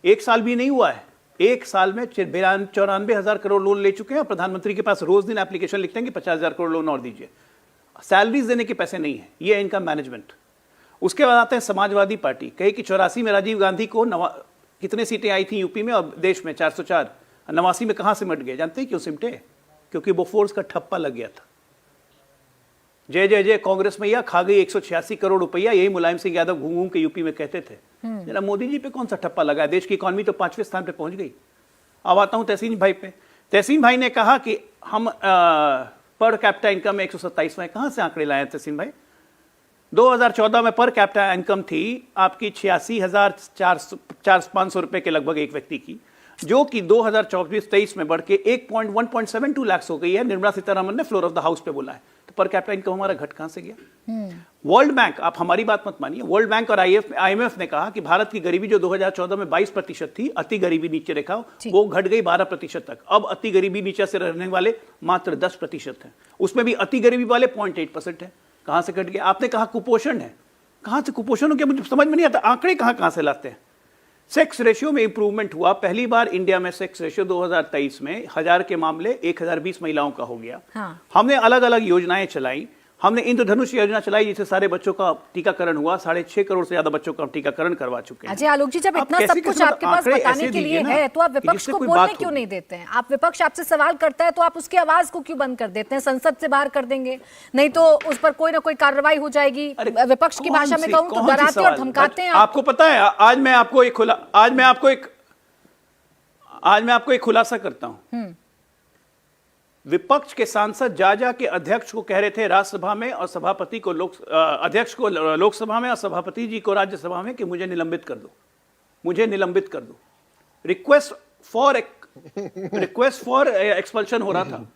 1 साल भी नहीं हुआ है, 1 साल में 94,000 करोड़ लोन ले चुके हैं और प्रधानमंत्री के पास रोज दिन एप्लीकेशन लिखते हैं कि 50,000 करोड़ लोन और दीजिए। सैलरीज देने के पैसे नहीं है, ये है इनका मैनेजमेंट। उसके बाद आते हैं समाजवादी पार्टी, कहे कि 84 में राजीव गांधी को कितने सीटें आई थी यूपी में और देश में 404, 89 में कहां सिमट गए? जानते हैं क्यों सिमटे? क्योंकि बोफोर्स का ठप्पा लग गया था। जय जय जय कांग्रेस मैया खा गई 186 करोड़ रुपया, यही मुलायम सिंह यादव घूम घूम के यूपी में कहते थे। जरा मोदी जी पे कौन सा ठप्पा लगा है? देश की इकोनॉमी तो 5वें स्थान पे पहुंच गई। अब आता हूं तहसीन भाई पे। तहसीन भाई ने कहा कि हम पर कैपिटा इनकम 127 में, कहां से आंकड़े लाए तहसीन भाई? 2014 में पर कैपिटा इनकम थी आपकी 86,500 रुपए के लगभग एक व्यक्ति की, जो कि 2024-23 में बढ़ के 1.72 लाख हो गई है। निर्मला सीतारमण ने फ्लोर ऑफ द हाउस पे बोला है। तो पर कैपिटा इनकम हमारा घट कहां से गया? वर्ल्ड बैंक, आप हमारी बात मत मानिए, वर्ल्ड बैंक और आईएमएफ ने कहा कि भारत की गरीबी जो 2014 में 22% थी, अति गरीबी नीचे रेखा, वो घट गई 12% तक। अब अति गरीबी नीचे से रहने वाले मात्र 10% हैं, उसमें भी अति गरीबी वाले 0.8% है। कहां से घट गया? आपने कहा कुपोषण है, कहां से कुपोषण हो गया? मुझे समझ में नहीं आता, आंकड़े कहां से लाते हैं? सेक्स रेशियो में इंप्रूवमेंट हुआ, पहली बार इंडिया में सेक्स रेशियो 2023 में 1000 के मामले 1020 महिलाओं का हो गया। हमने अलग अलग योजनाएं चलाई, हमने इंद्रधनुष योजना चलाई जिससे सारे बच्चों का टीकाकरण हुआ, 6.5 करोड़ से ज्यादा बच्चों का टीकाकरण करवा चुके हैं। अजय आलोक जी, जब इतना सब कुछ आपके पास बताने के लिए है तो आप विपक्ष को बोलने क्यों नहीं देते हैं? आप विपक्ष आपसे सवाल करता है तो आप उसकी आवाज को क्यों बंद कर देते हैं? संसद से बाहर कर देंगे, नहीं तो उस पर कोई ना कोई कार्रवाई हो जाएगी। विपक्ष की भाषा में कहूं तो डराते और धमकाते हैं। आपको पता है, आज मैं आपको एक खुलासा करता हूं। विपक्ष के सांसद जा के अध्यक्ष को कह रहे थे राज्यसभा में और सभापति को अध्यक्ष को लोकसभा में और सभापति जी को राज्यसभा में कि मुझे निलंबित कर दो, मुझे निलंबित कर दो। रिक्वेस्ट फॉर एक्सपल्शन हो रहा था,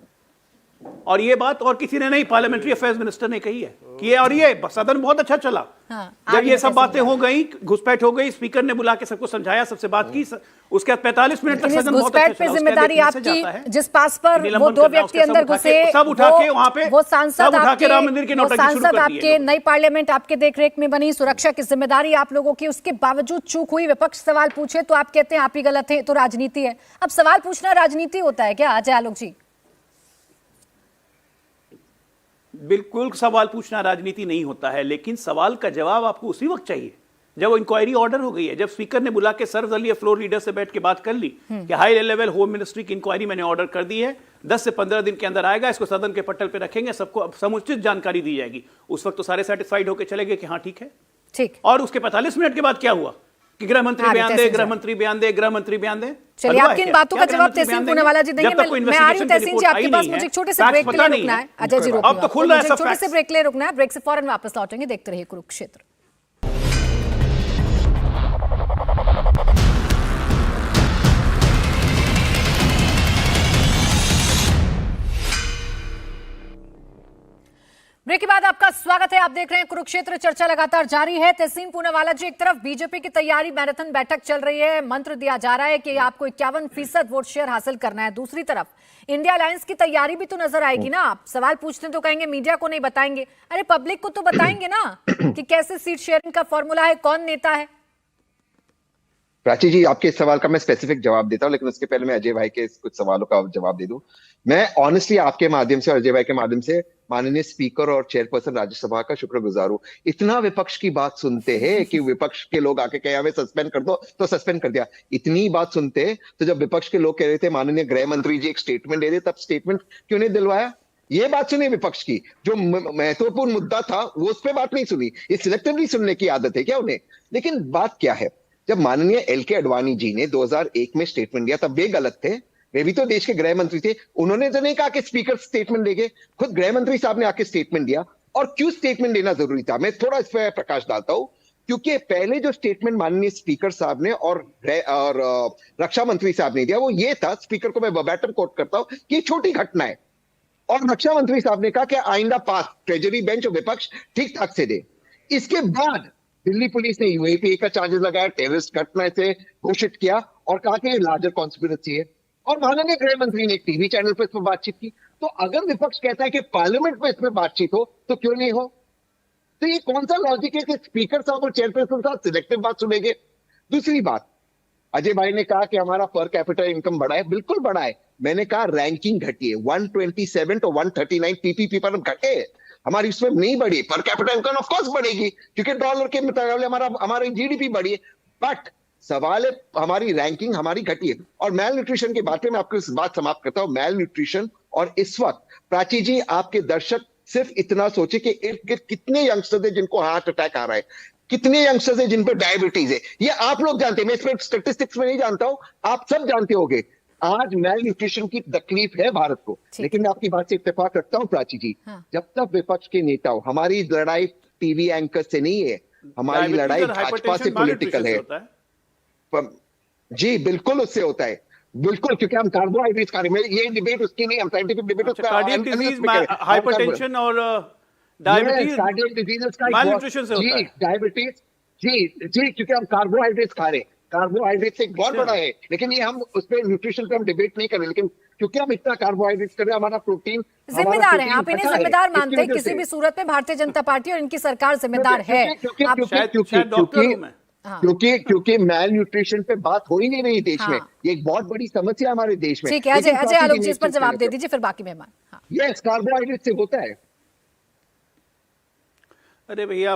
और ये बात और किसी ने नहीं, पार्लियामेंट्री अफेयर्स मिनिस्टर ने कही है कि और ये सदन बहुत अच्छा चला। हाँ, जब आगे ये सब कैसे बातें हुआ? हो गई, घुसपैठ हो गई, स्पीकर ने बुला के सबको समझाया, सबसे बात की, उसके बाद 45 मिनट तक लेकिन इस सदन बहुत घुसपैठ अच्छा पे चला। उसके बाद जिम्मेदारी एक मैसेज आता आपकी, है जिस पास पर कि वो निलंबन 2 करना, व्यक्ति उसके अंदर सब उठा घुसे, के- सब उठा के वहां पे वो सांसद सब उठा के राम मंदिर की आपके, वो नौटंकी शुरू सांसद कर दी है आपके, लोगों ने। नई पार्लियामेंट आपके देखरेख में बनी, सुरक्षा की जिम्मेदारी आप लोगों की, उसके बावजूद चूक हुई, विपक्ष सवाल पूछे तो आप कहते हैं आप ही गलत हैं, तो राजनीति है। अब सवाल पूछना राजनीति होता है क्या अजय आलोक जी? बिल्कुल सवाल पूछना राजनीति नहीं होता है, लेकिन सवाल का जवाब आपको उसी वक्त चाहिए जब वो इंक्वायरी ऑर्डर हो गई है, जब स्पीकर ने बुला के सर्वदलीय फ्लोर लीडर से बैठ के बात कर ली कि हाई लेवल होम मिनिस्ट्री की इंक्वायरी मैंने ऑर्डर कर दी है, 10 से 15 दिन के अंदर आएगा, इसको सदन के पटल पे रखेंगे, सबको अब समुचित जानकारी दी जाएगी। उस वक्त तो सारे सेटिस्फाइड होकर चले गए कि हाँ ठीक है। ठीक, और उसके 45 मिनट के बाद क्या हुआ कि गृह मंत्री आगे बयान दे, तहसीन गृह साहब। मंत्री बयान दे, गृह मंत्री बयान दे। चलिए हलवा आपकी है इन क्या? बातों का क्या जवाब गृह मंत्री तहसीन बयान पूनावाला जी देंगे? देंगे। जब तक कोई मैं आ रही हूँ investigation की तहसीन जी रिपोर्ट आपके आई पास, नहीं मुझे है, एक छोटे से facts ब्रेक के पता लिए नहीं रुकना है। है अजय जी, अब रोकिए तो आप। खुल रहा है मुझे एक सब छोटे से facts। ब्रेक के लिए रुकना है, ब्रेक से फौरन वापस लौटेंगे, देखते रहिए कुरुक्षेत्र। ब्रेक के बाद आपका स्वागत है। आप देख रहे हैं कुरुक्षेत्र, चर्चा लगातार जारी है। तहसीन पूनावाला जी, एक तरफ बीजेपी की तैयारी, मैराथन बैठक चल रही है, मंत्र दिया जा रहा है कि आपको 51% वोट शेयर हासिल करना है। दूसरी तरफ इंडिया अलायंस की तैयारी भी तो नजर आएगी ना। आप सवाल पूछते तो कहेंगे मीडिया को नहीं बताएंगे, अरे पब्लिक को तो बताएंगे ना कि कैसे सीट शेयरिंग का फॉर्मूला है, कौन नेता है। प्राची जी, आपके इस सवाल का मैं स्पेसिफिक जवाब देता हूं, लेकिन उसके पहले मैं अजय भाई के कुछ सवालों का जवाब दे दूं। मैं ऑनेस्टली आपके माध्यम से और अजय भाई के माध्यम से माननीय स्पीकर और चेयरपर्सन राज्यसभा का शुक्रगुजार हूं। इतना विपक्ष की बात सुनते हैं कि विपक्ष के लोग आके कहे हमें सस्पेंड कर दो, तो सस्पेंड कर दिया। इतनी बात सुनते हैं तो जब विपक्ष के लोग कह रहे थे माननीय गृह मंत्री जी एक स्टेटमेंट दे दे, तब स्टेटमेंट क्यों नहीं दिलवाया? ये बात सुनी विपक्ष की, जो महत्वपूर्ण मुद्दा था वो उस पर बात नहीं सुनी। ये सिलेक्टिवली सुनने की आदत है क्या उन्हें? लेकिन बात क्या है, जब माननीय एल.के. अडवाणी जी ने 2001 में स्टेटमेंट दिया तब वे गलत थे, वे भी तो देश के गृह मंत्री थे। उन्होंने तो नहीं कहा कि स्पीकर स्टेटमेंट देंगे, खुद गृह मंत्री साहब ने आके स्टेटमेंट दिया। और क्यों स्टेटमेंट देना जरूरी था, मैं थोड़ा इस पर प्रकाश डालता हूं। क्योंकि पहले जो स्टेटमेंट माननीय स्पीकर साहब ने और रक्षा मंत्री साहब ने दिया वो ये था, स्पीकर को मैं वर्बैटिम कोट करता हूं, कि छोटी घटना है। और रक्षा मंत्री साहब ने कहा कि आइंदा पास ट्रेजरी बेंच और विपक्ष ठीक ठाक से दे। इसके बाद दिल्ली पुलिस ने यूएपीए का चार्जेस लगाया, टेररिस्ट घटना से घोषित किया और कहा कि ये लार्जर कॉन्स्पिरेसी है। और माननीय गृह मंत्री ने एक टीवी चैनल पर इस पर बातचीत की। तो अगर विपक्ष कहता है कि पार्लियामेंट में इस पर बातचीत हो तो क्यों नहीं हो? तो ये कौन सा लॉजिक है कि स्पीकर साहब और चेयरपर्सन साहब सिलेक्टिव बात सुनेंगे? दूसरी बात, अजय भाई ने कहा कि हमारा पर कैपिटल इनकम बढ़ा है, बिल्कुल बढ़ा है। मैंने कहा रैंकिंग घटी है, 127 तो 139 पीपीपी पर घटे, हमारी उसमें नहीं बढ़ी। पर कैपिटल इनकम ऑफ कोर्स बढ़ेगी क्योंकि डॉलर के मुकाबले हमारी जीडीपी बढ़ी है, बट सवाल है हमारी रैंकिंग हमारी घटी है। और मेल न्यूट्रिशन की बातें मैं आपको इस बात समाप्त करता हूं, मेल न्यूट्रिशन। और इस वक्त प्राची जी, आपके दर्शक सिर्फ इतना सोचे कि इर्द गिर्द कितने यंगस्टर्स है जिनको हार्ट अटैक आ रहा है, कितने यंगस्टर्स है जिन पर डायबिटीज है, ये आप लोग जानते हैं, मैं इस पर स्टेटिस्टिक्स में नहीं जानता हूं, आप सब जानते होंगे। आज मेल न्यूट्रिशन की तकलीफ है भारत को। लेकिन मैं आपकी बात से इत्तेफाक रखता हूं प्राची जी, जब तक विपक्ष के नेता हो, हमारी लड़ाई टीवी एंकर से नहीं है, हमारी लड़ाई भाजपा से पॉलिटिकल है। जी बिल्कुल, उससे होता है, बिल्कुल, क्योंकि हम कार्बोहाइड्रेट्स खा रहे हैं। ये डिबेट उसकी नहीं, हम साइंटिफिक डिबेट उसका कार्डियक डिजीज, हाइपरटेंशन और डायबिटीज कार्डियक डिजीजेस का malnutrition से होता है। डायबिटीज जी, क्योंकि हम कार्बोहाइड्रेट्स खा रहे हैं, कार्बोहाइड्रेट्स एक बहुत बड़ा है। लेकिन ये हम उस पर न्यूट्रिशन पे हम डिबेट नहीं कर रहे, लेकिन क्योंकि हम इतना कार्बोहाइड्रेट्स कर रहे हैं, हमारा प्रोटीन जिम्मेदार है, आप इन्हें जिम्मेदार मानते हैं किसी भी सूरत में? भारतीय जनता पार्टी और इनकी सरकार जिम्मेदार है। क्योंकि मेल न्यूट्रिशन पे बात हो ही नहीं रही देश में, ये एक बहुत बड़ी समस्या है हमारे देश में। ठीक है, अजय आलोक जी इस पर जवाब दे दीजिए, फिर बाकी मेहमान। यस, कार्बोहाइड्रेट से होता है। अरे भैया,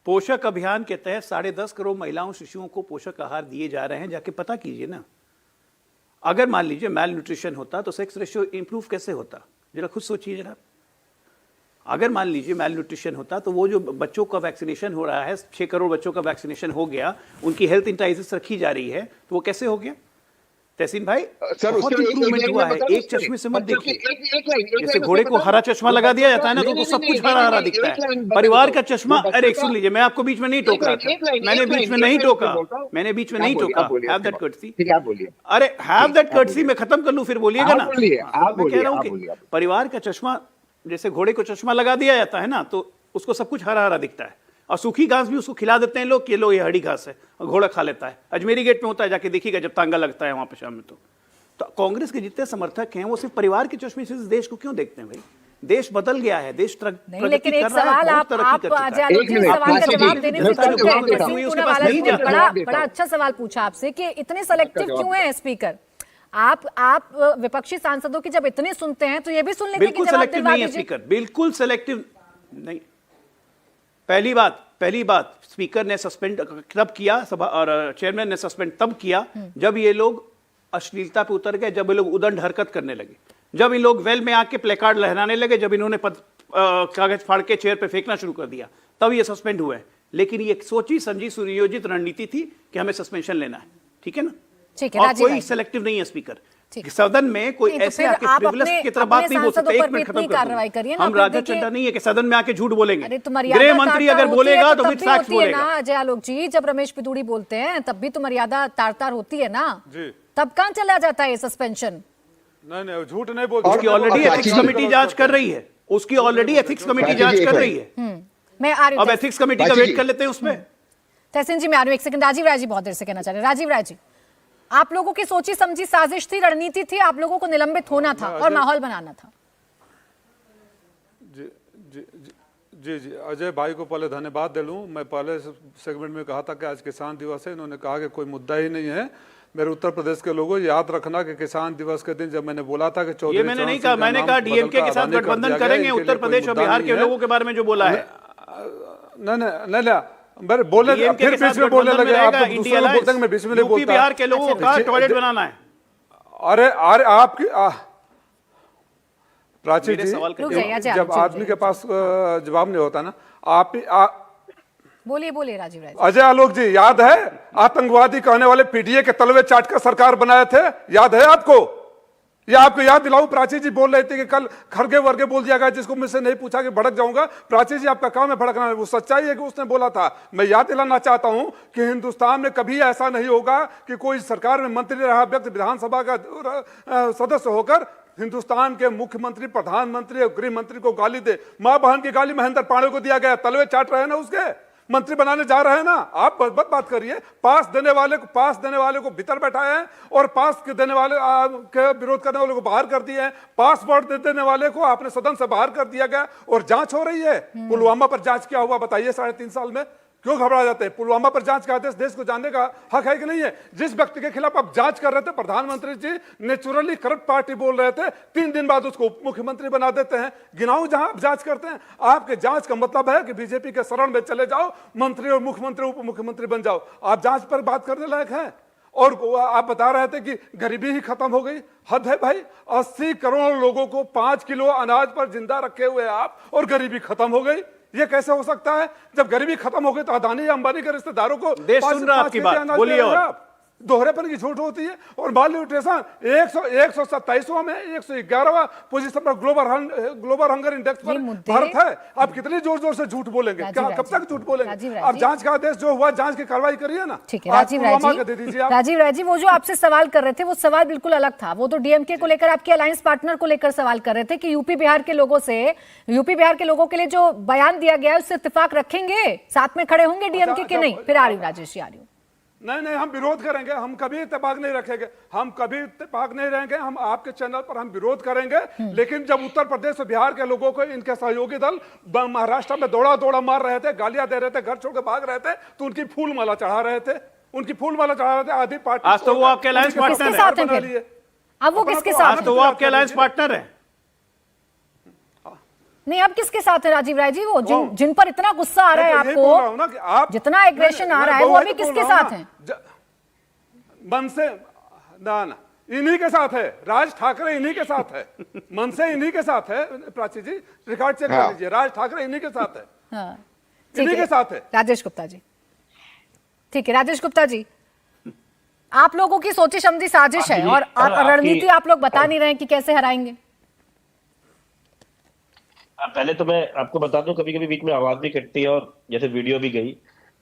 पोषक अभियान के तहत 10.5 करोड़ महिलाओं शिशुओं को पोषक आहार दिए जा रहे हैं, जाके पता कीजिए ना। अगर मान लीजिए मेल न्यूट्रिशन होता तो सेक्स रेशियो इंप्रूव कैसे होता, जरा खुद सोचिए जरा। अगर मान लीजिए मेल न्यूट्रिशन होता तो वो जो बच्चों का वैक्सीनेशन हो रहा है, 6 करोड़ बच्चों का वैक्सीनेशन हो गया, उनकी हेल्थ इंटाइजेस रखी जा रही है, तो वो कैसे हो गया? तहसीन भाई, सर बहुत इंप्रूवमेंट हुआ है, एक चश्मे से मत देखिए। जैसे घोड़े को हरा चश्मा लगा दिया जाता है ना, तो उसको सब कुछ हरा हरा दिखता है। परिवार का चश्मा, अरे सुन लीजिए, मैं आपको बीच में नहीं टोक रहा था, मैंने बीच में नहीं टोका, हैव दैट कर्टसी। अरे हैव दैट कर्टसी मैं खत्म कर लूं, फिर बोलिएगा ना। मैं कह रहा हूं कि परिवार का चश्मा, जैसे घोड़े को चश्मा लगा दिया जाता है ना, तो उसको सब कुछ हरा हरा दिखता है। और सूखी घास भी उसको खिला देते हैं लोग कि लो ये हरी घास है, और घोड़ा खा लेता है। अजमेरी गेट में होता है, जाके देखिएगा जब तांगा लगता है वहां पे शाम में। तो कांग्रेस के जितने समर्थक हैं वो सिर्फ परिवार के चश्मे से इस देश को क्यों देखते हैं भाई? देश बदल गया है, देश नहीं, लेकिन एक सवाल आप अजय आलोक जी सवाल का जवाब देने में चूक गए। बड़ा अच्छा सवाल पूछा आपसे कि इतने सेलेक्टिव क्यों है स्पीकर? आप विपक्षी सांसदों की जब इतने सुनते हैं तो ये भी सुन लेंगे कि जवाब दिलवा दीजिए। स्पीकर बिल्कुल सेलेक्टिव नहीं। पहली बात स्पीकर ने सस्पेंड तब किया, सभा और चेयरमैन ने सस्पेंड तब किया जब ये लोग अश्लीलता पे उतर गए, जब ये लोग उदंड हरकत करने लगे, जब इन लोग वेल में आके प्लेकार्ड लहराने लगे, जब इन्होंने कागज फाड़ के चेयर पे फेंकना शुरू कर दिया, तब ये सस्पेंड हुए। लेकिन ये सोची समझी सुनियोजित रणनीति थी कि हमें सस्पेंशन लेना है, ठीक है ना? ठीक है, और कोई सेलेक्टिव नहीं है स्पीकर। सदन में कोई ऐसे आके फ्रिवलेस की तरह बात नहीं बोल सकते। एक मिनट खत्म कार्रवाई करिए ना। हम राजा चड्ढा नहीं है कि सदन में आके झूठ बोलेंगे। गृह मंत्री अगर बोलेगा तो विद फैक्ट्स बोलेगा। अजय आलोक जी, जब रमेश पिदुड़ी बोलते हैं तब भी तो मर्यादा तार होती है ना, तब कहां चला जाता है सस्पेंशन? नहीं, झूठ नहीं बोलते। उसकी ऑलरेडी एथिक्स कमेटी जांच कर रही है, उसकी ऑलरेडी एथिक्स कमेटी जांच कर रही है। मैं आ रही हूं, अब एथिक्स कमेटी का वेट कर लेते हैं उसमें। तहसीन जी मैं आ रही हूं, एक सेकंड। राजीव राय जी बहुत देर से कहना चाह रहे हैं। राजीव राय जी, आप लोगों की सोची समझी साजिश थी, रणनीति थी, आप लोगों को निलंबित होना था और माहौल बनाना था। जी अजय भाई को पहले धन्यवाद दे लूं। मैं पहले सेगमेंट में कहा था कि आज किसान दिवस है, इन्होंने कहा कि कोई मुद्दा ही नहीं है। मेरे उत्तर प्रदेश के लोगों याद रखना कि किसान दिवस के दिन जब मैंने बोला था कि चौधरी, ये मैंने नहीं कहा, मैंने कहा डीएमके के साथ गठबंधन करेंगे। उत्तर प्रदेश और बिहार के लोगों के बारे में जो बोला है, नहीं मेरे बोले फिर बीच में बोलने लगे। आप दूसरे लोग बोलते हैं, मैं बीच में नहीं बोलता। बिहार के लोगों का टॉयलेट बनाना है। अरे आपकी प्राची जी, जब आदमी के पास जवाब नहीं होता ना, आप बोलिए राजीव राय। अजय आलोक जी, याद है आतंकवादी कहने वाले पीडीए के तलवे चाट कर सरकार बनाए थे? याद है आपको? या आपको याद दिलाऊं? प्राची जी बोल रहे थे कि कल खरगे वर्गे बोल दिया गया, जिसको मुझसे नहीं पूछा कि भड़क जाऊंगा। प्राची जी आपका काम है भड़कना, वो सच्चाई है कि उसने बोला था। मैं याद दिलाना चाहता हूं कि हिंदुस्तान में कभी ऐसा नहीं होगा कि कोई सरकार में मंत्री रहा व्यक्ति विधानसभा का सदस्य होकर हिंदुस्तान के मुख्यमंत्री, प्रधानमंत्री और गृह मंत्री को गाली दे। मां बहन की गाली महेंद्र पांडे को दिया गया, तलवे चाट रहे हैं ना, उसके मंत्री बनाने जा रहे हैं ना। आप बात करिए। पास देने वाले को भीतर बैठाए हैं और पास देने वाले के विरोध करने वाले को बाहर कर दिए हैं। पासपोर्ट देने वाले को आपने सदन से बाहर कर दिया गया और जांच हो रही है। पुलवामा पर जांच क्या हुआ बताइए? 3.5 साल में क्यों घबरा जाते हैं? पुलवामा पर जांच का आदेश देश को जानने का हक है कि नहीं है? जिस व्यक्ति के खिलाफ आप जांच कर रहे थे, प्रधानमंत्री जी नेचुरली करप्ट पार्टी बोल रहे थे, 3 दिन बाद उसको उप मुख्यमंत्री बना देते हैं। गिनाओ जहां आप जांच करते हैं। आपके जांच का मतलब है कि बीजेपी के शरण में चले जाओ, मंत्री और मुख्यमंत्री उप मुख्यमंत्री बन जाओ। आप जांच पर बात करने लायक हैं। और आप बता रहे थे कि गरीबी ही खत्म हो गई। हद है भाई, 80 करोड़ लोगों को 5 किलो अनाज पर जिंदा रखे हुए आप, और गरीबी खत्म हो गई। ये कैसे हो सकता है? जब गरीबी खत्म हो गई तो अदानी या अंबानी के रिश्तेदारों को देश सुन रहा आपकी बात, बोलिए। और दोहरेपन की झूठ होती है। और माल न्यूट्रिशन 127वां में 111वां पोजीशन पर ग्लोबल हंगर इंडेक्स पर भारत है। आप कितने जोर से झूठ बोलेंगे? कब तक झूठ बोलेंगे? अब जांच का आदेश जो हुआ, जांच की कार्रवाई करिए ना। ठीक है राजीव राय जी, वो जो आपसे सवाल कर रहे थे वो सवाल बिल्कुल अलग था। वो तो डीएमके को लेकर, आपके अलायंस पार्टनर को लेकर सवाल कर रहे थे कि यूपी बिहार के लोगों के लिए जो बयान दिया गया है उससे इत्तेफाक रखेंगे, साथ में खड़े होंगे डीएमके के? नहीं। फिर आ रही हूँ राजेश जी, आ रही हूँ। नहीं, हम विरोध करेंगे। हम कभी इत्तेफाक नहीं रखेंगे, हम कभी इत्तेफाक नहीं रहेंगे। हम आपके चैनल पर हम विरोध करेंगे। लेकिन जब उत्तर प्रदेश और बिहार के लोगों को इनके सहयोगी दल महाराष्ट्र में दौड़ा मार रहे थे, गालियां दे रहे थे, घर छोड़ के भाग रहे थे, तो उनकी फूल माला चढ़ा रहे थे। आधी पार्टी। आज तो वो आपके अलायंस पार्टनर है। अब वो किसके साथ? आज तो वो आपके अलायंस पार्टनर है। नहीं, अब किसके साथ है राजीव राय जी? वो जिन पर इतना गुस्सा आ रहा है आपको, जितना एग्रेशन आ रहा है, वो अभी किसके साथ है? मन से ना इन्हीं के साथ है। राज ठाकरे इन्हीं के साथ है। मन से इन्हीं के साथ है। प्राची जी रिकॉर्ड चेक कर लीजिए, राज ठाकरे इन्हीं के साथ है। इन्हीं के साथ है। राजेश गुप्ता जी, ठीक है। राजेश गुप्ता जी, आप लोगों की सोची समझी साजिश है और रणनीति आप लोग बता नहीं रहे कि कैसे हराएंगे। पहले तो मैं आपको बता दूं, कभी कभी बीच में आवाज भी कटती है और जैसे वीडियो भी गई।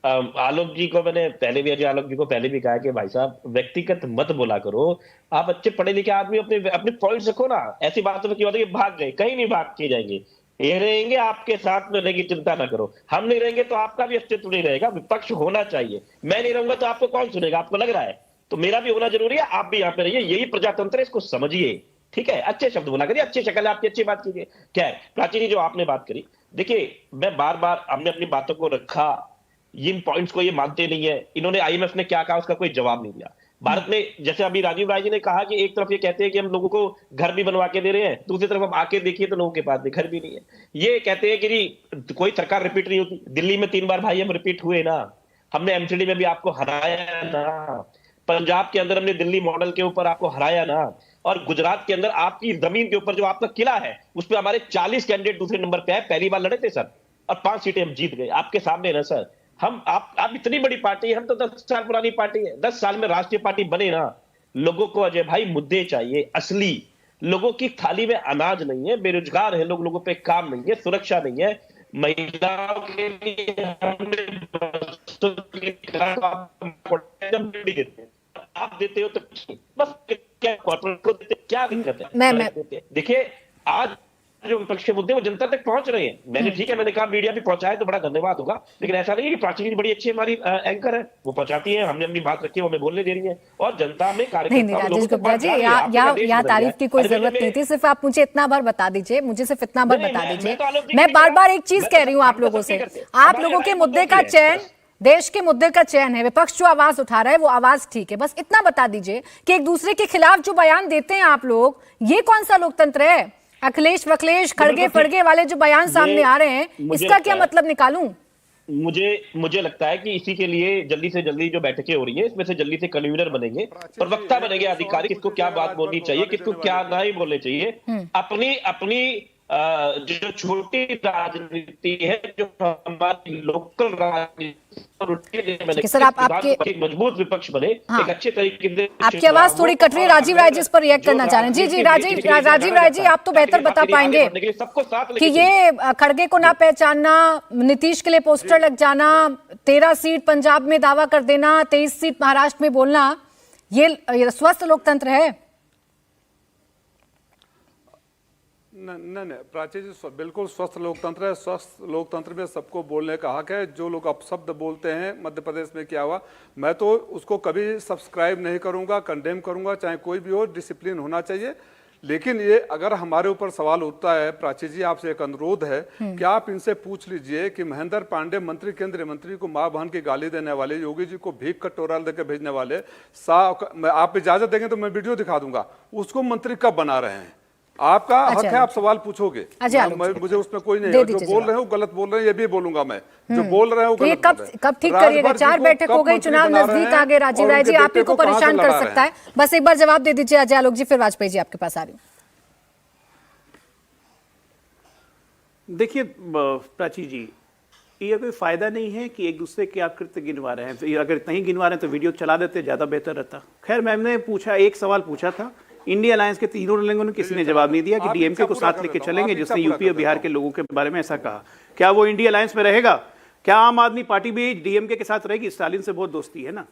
आलोक जी को मैंने पहले भी, अजय आलोक जी को पहले भी कहा कि भाई साहब व्यक्तिगत मत बोला करो। आप अच्छे पढ़े लिखे आदमी अपने पॉइंट्स रखो ना। ऐसी बातों में क्यों होता है कि भाग गए? कहीं नहीं भाग के जाएंगे। ये रहेंगे, आपके साथ में रहेंगे, चिंता ना करो। हम नहीं रहेंगे तो आपका भी अस्तित्व नहीं रहेगा। विपक्ष होना चाहिए। मैं नहीं रहूंगा तो आपको कौन सुनेगा? आपको लग रहा है? तो मेरा भी होना जरूरी है, आप भी यहाँ पे रहिए। यही प्रजातंत्र है, इसको समझिए। ठीक है, अच्छे शब्द बोला करिए, अच्छी शक्ल है आपकी, अच्छी बात कीजिए। क्या है प्राची जी जो आपने बात करी, देखिए मैं बार बार हमने अपनी बातों को रखा, इन पॉइंट्स को ये मानते नहीं है। इन्होंने आईएमएफ ने क्या कहा उसका कोई जवाब नहीं दिया। भारत में जैसे अभी राजीव राय जी ने कहा कि एक तरफ ये कहते हैं कि हम लोगों को घर भी बनवा के दे रहे हैं, दूसरी तरफ हम आके देखिए तो लोगों के पास भी घर भी नहीं है। ये कहते हैं कि जी कोई सरकार रिपीट नहीं होती। दिल्ली में 3 बार भाई हम रिपीट हुए ना, हमने एमसीडी में भी आपको हराया ना, पंजाब के अंदर हमने दिल्ली मॉडल के ऊपर आपको हराया ना, और गुजरात के अंदर आपकी जमीन के ऊपर जो आपका किला है उस पर हमारे 40 कैंडिडेट दूसरे नंबर पे आए। पहली बार लड़े थे सर, और 5 सीटें हम जीत गए आपके सामने ना सर। हम आप इतनी बड़ी पार्टी है, हम तो 10 साल पुरानी पार्टी है। 10 साल में राष्ट्रीय पार्टी बने ना। लोगों को अजय भाई मुद्दे चाहिए असली। लोगों की थाली में अनाज नहीं है, बेरोजगार है लोग, लोगों पे काम नहीं है, सुरक्षा नहीं है। महिलाओं के लिए हमने आप देते हो तो बस क्या कॉर्पोरेट को देते, क्या दिक्कत है? देखिए आज जो विपक्ष के मुद्दे वो जनता तक पहुंच रहे हैं। मैंने ठीक है, मैंने कहा मीडिया भी पहुंचाए तो बड़ा धन्यवाद होगा, लेकिन ऐसा नहीं है कि प्राची जी बड़ी अच्छी हमारी एंकर है, वो पहुंचाती है, हमने अपनी बात रखी है, वो हमें बोलने दे रही है, और जनता में नहीं राजेश गुप्ता जी, यहाँ तारीफ की कोई जरूरत नहीं थी। सिर्फ आप मुझे इतना बार बता दीजिए, मुझे सिर्फ इतना बार बता दीजिए। मैं बार बार एक चीज कह रही हूँ आप लोगों से, आप लोगों के मुद्दे का चयन, देश के मुद्दे का चयन है। विपक्ष जो आवाज उठा रहा है वो आवाज ठीक है, बस इतना बता दीजिए कि एक दूसरे के खिलाफ जो बयान देते हैं आप लोग, ये कौन सा लोकतंत्र है? अखिलेश वखलेश खड़गे फड़गे वाले जो बयान सामने आ रहे हैं, इसका क्या मतलब निकालूं? मुझे लगता है कि इसी के लिए जल्दी से जल्दी जो बैठकें हो रही है, इसमें से जल्दी से कन्वीनर बनेंगे, प्रवक्ता बनेंगे, अधिकारी किसको क्या बात बोलनी चाहिए, किसको क्या नहीं बोलनी चाहिए। अपनी जो छोटी राजनीति है, जो हमारी लोकल राजनीति, सर आप आपके मजबूत विपक्ष बने, एक अच्छे तरीके से। आपकी आवाज थोड़ी कट रही है। राजीव राय जी इस पर रिएक्ट करना चाह रहे हैं। जी जी राजीव राय जी, आप तो बेहतर बता पाएंगे कि ये खड़गे को ना पहचानना, नीतीश के लिए पोस्टर लग जाना, 13 सीट पंजाब में दावा कर देना, 23 सीट महाराष्ट्र में बोलना, ये स्वस्थ लोकतंत्र है? नहीं, प्राची जी बिल्कुल स्वस्थ लोकतंत्र है। स्वस्थ लोकतंत्र में सबको बोलने का हक है। जो लोग अपशब्द बोलते हैं, मध्य प्रदेश में क्या हुआ, मैं तो उसको कभी सब्सक्राइब नहीं करूंगा, कंडेम करूंगा, चाहे कोई भी हो। डिसिप्लिन होना चाहिए। लेकिन ये अगर हमारे ऊपर सवाल उठता है, प्राची जी आपसे एक अनुरोध है कि आप इनसे पूछ लीजिए कि महेंद्र पांडे मंत्री, केंद्रीय मंत्री को मां बहन की गाली देने वाले, योगी जी को भीख का टोरा देकर भेजने वाले, आप इजाजत देंगे तो मैं वीडियो दिखा दूंगा, उसको मंत्री कब बना रहे हैं? आपका हक है, आप सवाल पूछोगे, मुझे उसमें कोई नहीं है। जो बोल रहे हो गलत बोल रहे हैं, ये भी बोलूंगा मैं, जो बोल रहे हो गलत। कब ठीक करिएगा? 4 बैठक हो गई, चुनाव नजदीक आ गए। राजीव राय जी, आप ही को परेशान कर सकता है। बस एक बार जवाब दे दीजिए अजय आलोक जी, फिर वाजपेयी जी आपके पास आ रही हूँ। देखिए प्राची जी, ये कोई फायदा नहीं है कि एक दूसरे के आप कृत्य गिनवा रहे हैं। अगर इतना ही गिनवा रहे हैं तो वीडियो चला देते, ज्यादा बेहतर रहता। खैर, मैंने पूछा, एक सवाल पूछा था, इंडिया अलायंस के तीनों रंगों ने किसी ने जवाब नहीं दिया कि डीएमके को साथ लेके चलेंगे, जिसने यूपी और बिहार के लोगों के बारे में ऐसा कहा। क्या वो इंडिया अलायंस में रहेगा? क्या आम आदमी पार्टी भी डीएमके के साथ रहेगी? स्टालिन से बहुत दोस्ती है ना।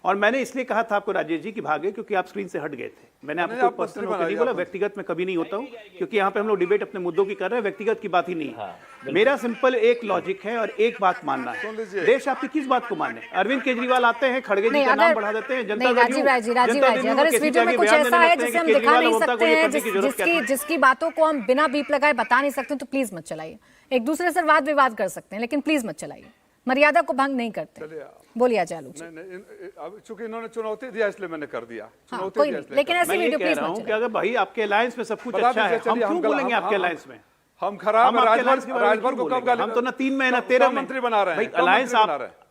और मैंने इसलिए कहा था आपको राजेश जी कि भागे, क्योंकि आप स्क्रीन से हट गए थे। मैंने आपको पर्सनल होकर नहीं बोला, व्यक्तिगत में कभी नहीं होता हूं, क्योंकि यहाँ पे हम लोग डिबेट अपने मुद्दों की कर रहे हैं, व्यक्तिगत की बात ही नहीं है। मेरा सिंपल एक लॉजिक है और एक बात मानना है। देश आपकी किस बात को माने? अरविंद केजरीवाल आते हैं, खड़गे जी का नाम बढ़ा देते हैं, जनता राजीव राय जी, अगर इस वीडियो में कुछ ऐसा है जिसे हम दिखा नहीं सकते हैं, जिसकी बातों को हम बिना बीप लगाए बता नहीं सकते, तो प्लीज मत चलाइए। एक दूसरे से वाद विवाद कर सकते हैं, लेकिन प्लीज मत चलाइए, मर्यादा को भंग नहीं करते। बोलिए अजय आलोक जी। नहीं, चूंकि इन्होंने चुनौती दिया इसलिए मैंने कर दिया। कोई नहीं, लेकिन ऐसी वीडियो प्लीज मत चलाइए। अगर भाई आपके अलायंस में सब कुछ अच्छा है, हम क्यों बोलेंगे आपके अलायंस में हम खराब? राजभर को कब गाली? हम तो ना 3 महीना 13 मंत्री बना रहे हैं।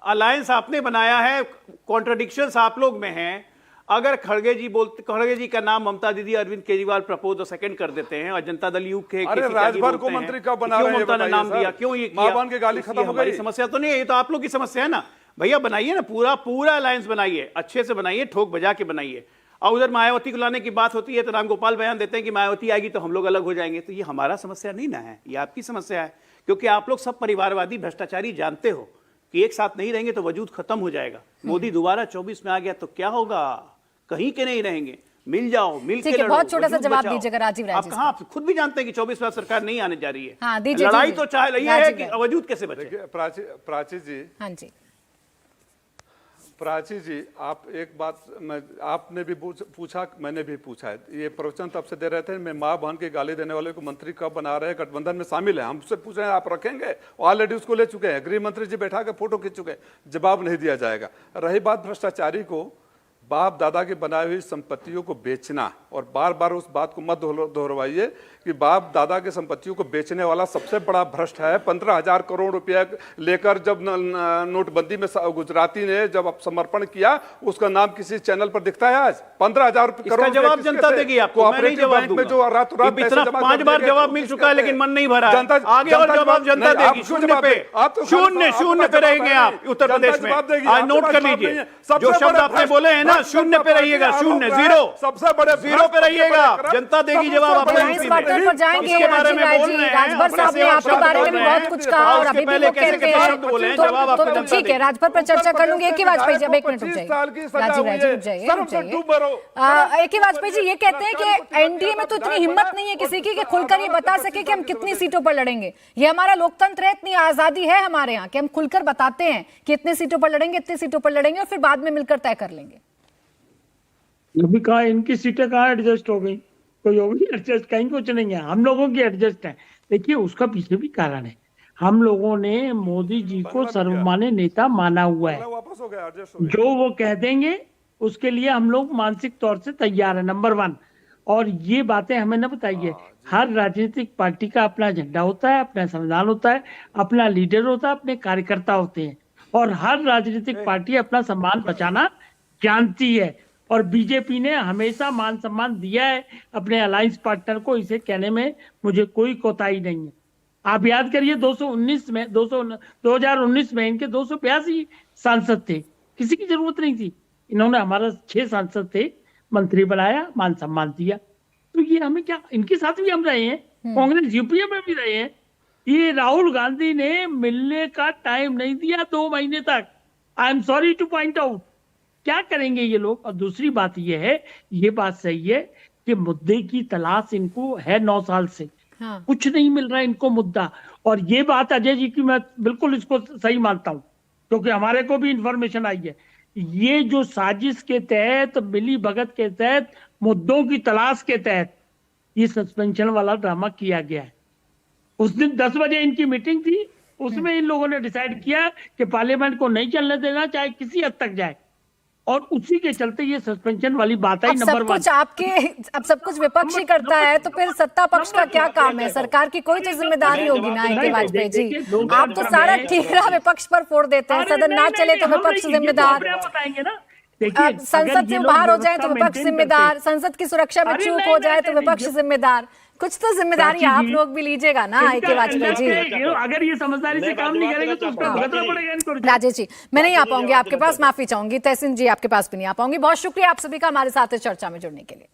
अलायंस आपने बनाया है, कॉन्ट्रडिक्शंस आप लोग में हैं। अगर खड़गे जी का नाम ममता दीदी, अरविंद केजरीवाल प्रपोज और सेकंड कर देते हैं, और जनता दल यूथ के राजभर को मंत्री कब बना रहे हैं? ममता ने नाम दिया, क्यों ये मां बहन की गाली खत्म हो गई? समस्या तो नहीं है, ये तो आप लोग की समस्या है ना। भैया बनाइए ना, पूरा अलायंस बनाइए, अच्छे से बनाइए, ठोक बजा के बनाइए। और उधर मायावती को लाने की बात होती है तो रामगोपाल बयान देते हैं कि मायावती आएगी तो हम लोग अलग हो जाएंगे। तो ये हमारा समस्या नहीं ना है, ये आपकी समस्या है, क्योंकि आप लोग सब परिवारवादी भ्रष्टाचारी जानते हो कि एक साथ नहीं रहेंगे तो वजूद खत्म हो जाएगा। मोदी दोबारा 24 में आ गया तो क्या होगा? कहीं के नहीं रहेंगे। मिल जाओ, मिल के ठीक है, लड़ो, बहुत छोटा सा वजूद जवाब बचाओ। दीजिएगा राजीव आप राजे कहाँ, आप खुद भी जानते हैं कि 24 बार सरकार नहीं आने जा रही है। हाँ, दीजिए, लड़ाई दीजिए। तो चाहे ये है राजीव कि राजे। वजूद कैसे बचे। देखिए प्राची जी, हाँ जी, प्राची जी, आप एक बात आपने भी पूछा, मैंने भी पूछा है। ये प्रवचन तब से दे रहे थे, मैं माँ बहन की गाली देने वाले को मंत्री कब बना रहे हैं, गठबंधन में शामिल है, हमसे पूछ रहे हैं आप रखेंगे, ऑलरेडी उसको ले चुके हैं, गृह मंत्री जी बैठा के फोटो खींच चुके हैं, जवाब नहीं दिया जाएगा। रही बात भ्रष्टाचारी को बाप दादा की बनाई हुई संपत्तियों को बेचना, और बार बार उस बात को मत दोहरवाइए कि बाप दादा की संपत्तियों को बेचने वाला सबसे बड़ा भ्रष्ट है। 15,000 करोड़ रुपया लेकर जब नोटबंदी में गुजराती ने जब समर्पण किया, उसका नाम किसी चैनल पर दिखता है आज? 15,000 करोड़ जवाब जनता देगी आपको, मैं नहीं जवाब दूंगा। जो रातों रात इतना 5 बार जवाब मिल चुका है, लेकिन मन नहीं भरा। आगे और जवाब जनता देगी। शून्य पे रहेंगे आप उत्तर प्रदेश में। आज नोट कर लीजिए, जो शब्द आपने बोले हैं ना, शून्य पे रहिएगा, शून्य, जीरो, सबसे बड़े जीरो पे रहिएगा। जनता देगी जवाब अपने अलायंस यूपी पार्टनर पर जाएंगे राजीव राजे। राजभर साहब ने आपके बारे में भी बहुत कुछ कहा और अभी भी वो कहते हैं तो ठीक है, राजभर पर चर्चा कर लूंगी। ए.के. वाजपेयी जी, अब एक मिनट रुक जाइए राजीव राजे, रुक जाइए। ए.के. वाजपेयी जी ये कहते हैं कि एनडीए में तो इतनी हिम्मत नहीं है किसी की कि खुलकर ये बता सके कि हम कितनी सीटों पर लड़ेंगे। ये हमारा लोकतंत्र है, इतनी आजादी है हमारे यहाँ कि हम खुलकर बताते हैं कि इतनी सीटों पर लड़ेंगे, इतनी सीटों पर लड़ेंगे, और फिर बाद में मिलकर तय कर लेंगे। अभी कहा इनकी सीटें कहाँ एडजस्ट हो गई, कोई होगी एडजस्ट? कहीं कुछ नहीं है, हम लोगों की एडजस्ट है। देखिए उसका पीछे भी कारण है, हम लोगों ने मोदी जी को सर्वमान्य नेता माना हुआ है, वापस हो गया, एडजस्ट हो गया। जो वो कह देंगे उसके लिए हम लोग मानसिक तौर से तैयार है, नंबर 1। और ये बातें हमें न बताइए, हर राजनीतिक पार्टी का अपना झंडा होता है, अपना संविधान होता है, अपना लीडर होता है, अपने कार्यकर्ता होते हैं, और हर राजनीतिक पार्टी अपना सम्मान बचाना जानती है। और बीजेपी ने हमेशा मान सम्मान दिया है अपने अलायंस पार्टनर को, इसे कहने में मुझे कोई कोताही नहीं है। आप याद करिए 2019 में इनके 282 सांसद थे, किसी की जरूरत नहीं थी, इन्होंने हमारा 6 सांसद थे, मंत्री बनाया, मान सम्मान दिया। तो ये हमें क्या, इनके साथ भी हम रहे हैं, कांग्रेस यूपीए में भी रहे हैं। ये राहुल गांधी ने मिलने का टाइम नहीं दिया 2 महीने तक। I am sorry two point out, क्या करेंगे ये लोग? और दूसरी बात ये है, ये बात सही है कि मुद्दे की तलाश इनको है 9 साल से। हाँ। कुछ नहीं मिल रहा है इनको मुद्दा। और ये बात अजय जी की मैं बिल्कुल इसको सही मानता हूं, क्योंकि हमारे को भी इंफॉर्मेशन आई है। ये जो साजिश के तहत, मिली भगत के तहत, मुद्दों की तलाश के तहत ये सस्पेंशन वाला ड्रामा किया गया है। उस दिन 10 बजे इनकी मीटिंग थी, उसमें इन लोगों ने डिसाइड किया कि पार्लियामेंट को नहीं चलने देना, चाहे किसी हद तक जाए, और उसी के चलते ये सस्पेंशन वाली बात आई नंबर 1। अब सब कुछ विपक्ष ही करता है, तो फिर सत्ता पक्ष का क्या काम है? सरकार की कोई तो जिम्मेदारी होगी ना। ए.के. वाजपेयी जी, आप तो सारा ठीकरा विपक्ष पर फोड़ देते हैं, सदन ना चले तो विपक्ष जिम्मेदार, बताएंगे ना। संसद से बाहर हो जाए तो विपक्ष जिम्मेदार, संसद की सुरक्षा में चूक हो जाए तो विपक्ष जिम्मेदार। कुछ तो जिम्मेदारी आप लोग भी लीजिएगा ना। ए.के. वाजपेयी जी, अगर ये समझदारी से काम नहीं करेंगे तो उसका भुगतना पड़ेगा इनको। राजेश जी, मैं नहीं आ पाऊंगी आपके पास, माफी चाहूंगी। तहसीन जी आपके पास भी नहीं आ पाऊंगी। बहुत शुक्रिया आप सभी का हमारे साथ इस चर्चा में जुड़ने के लिए।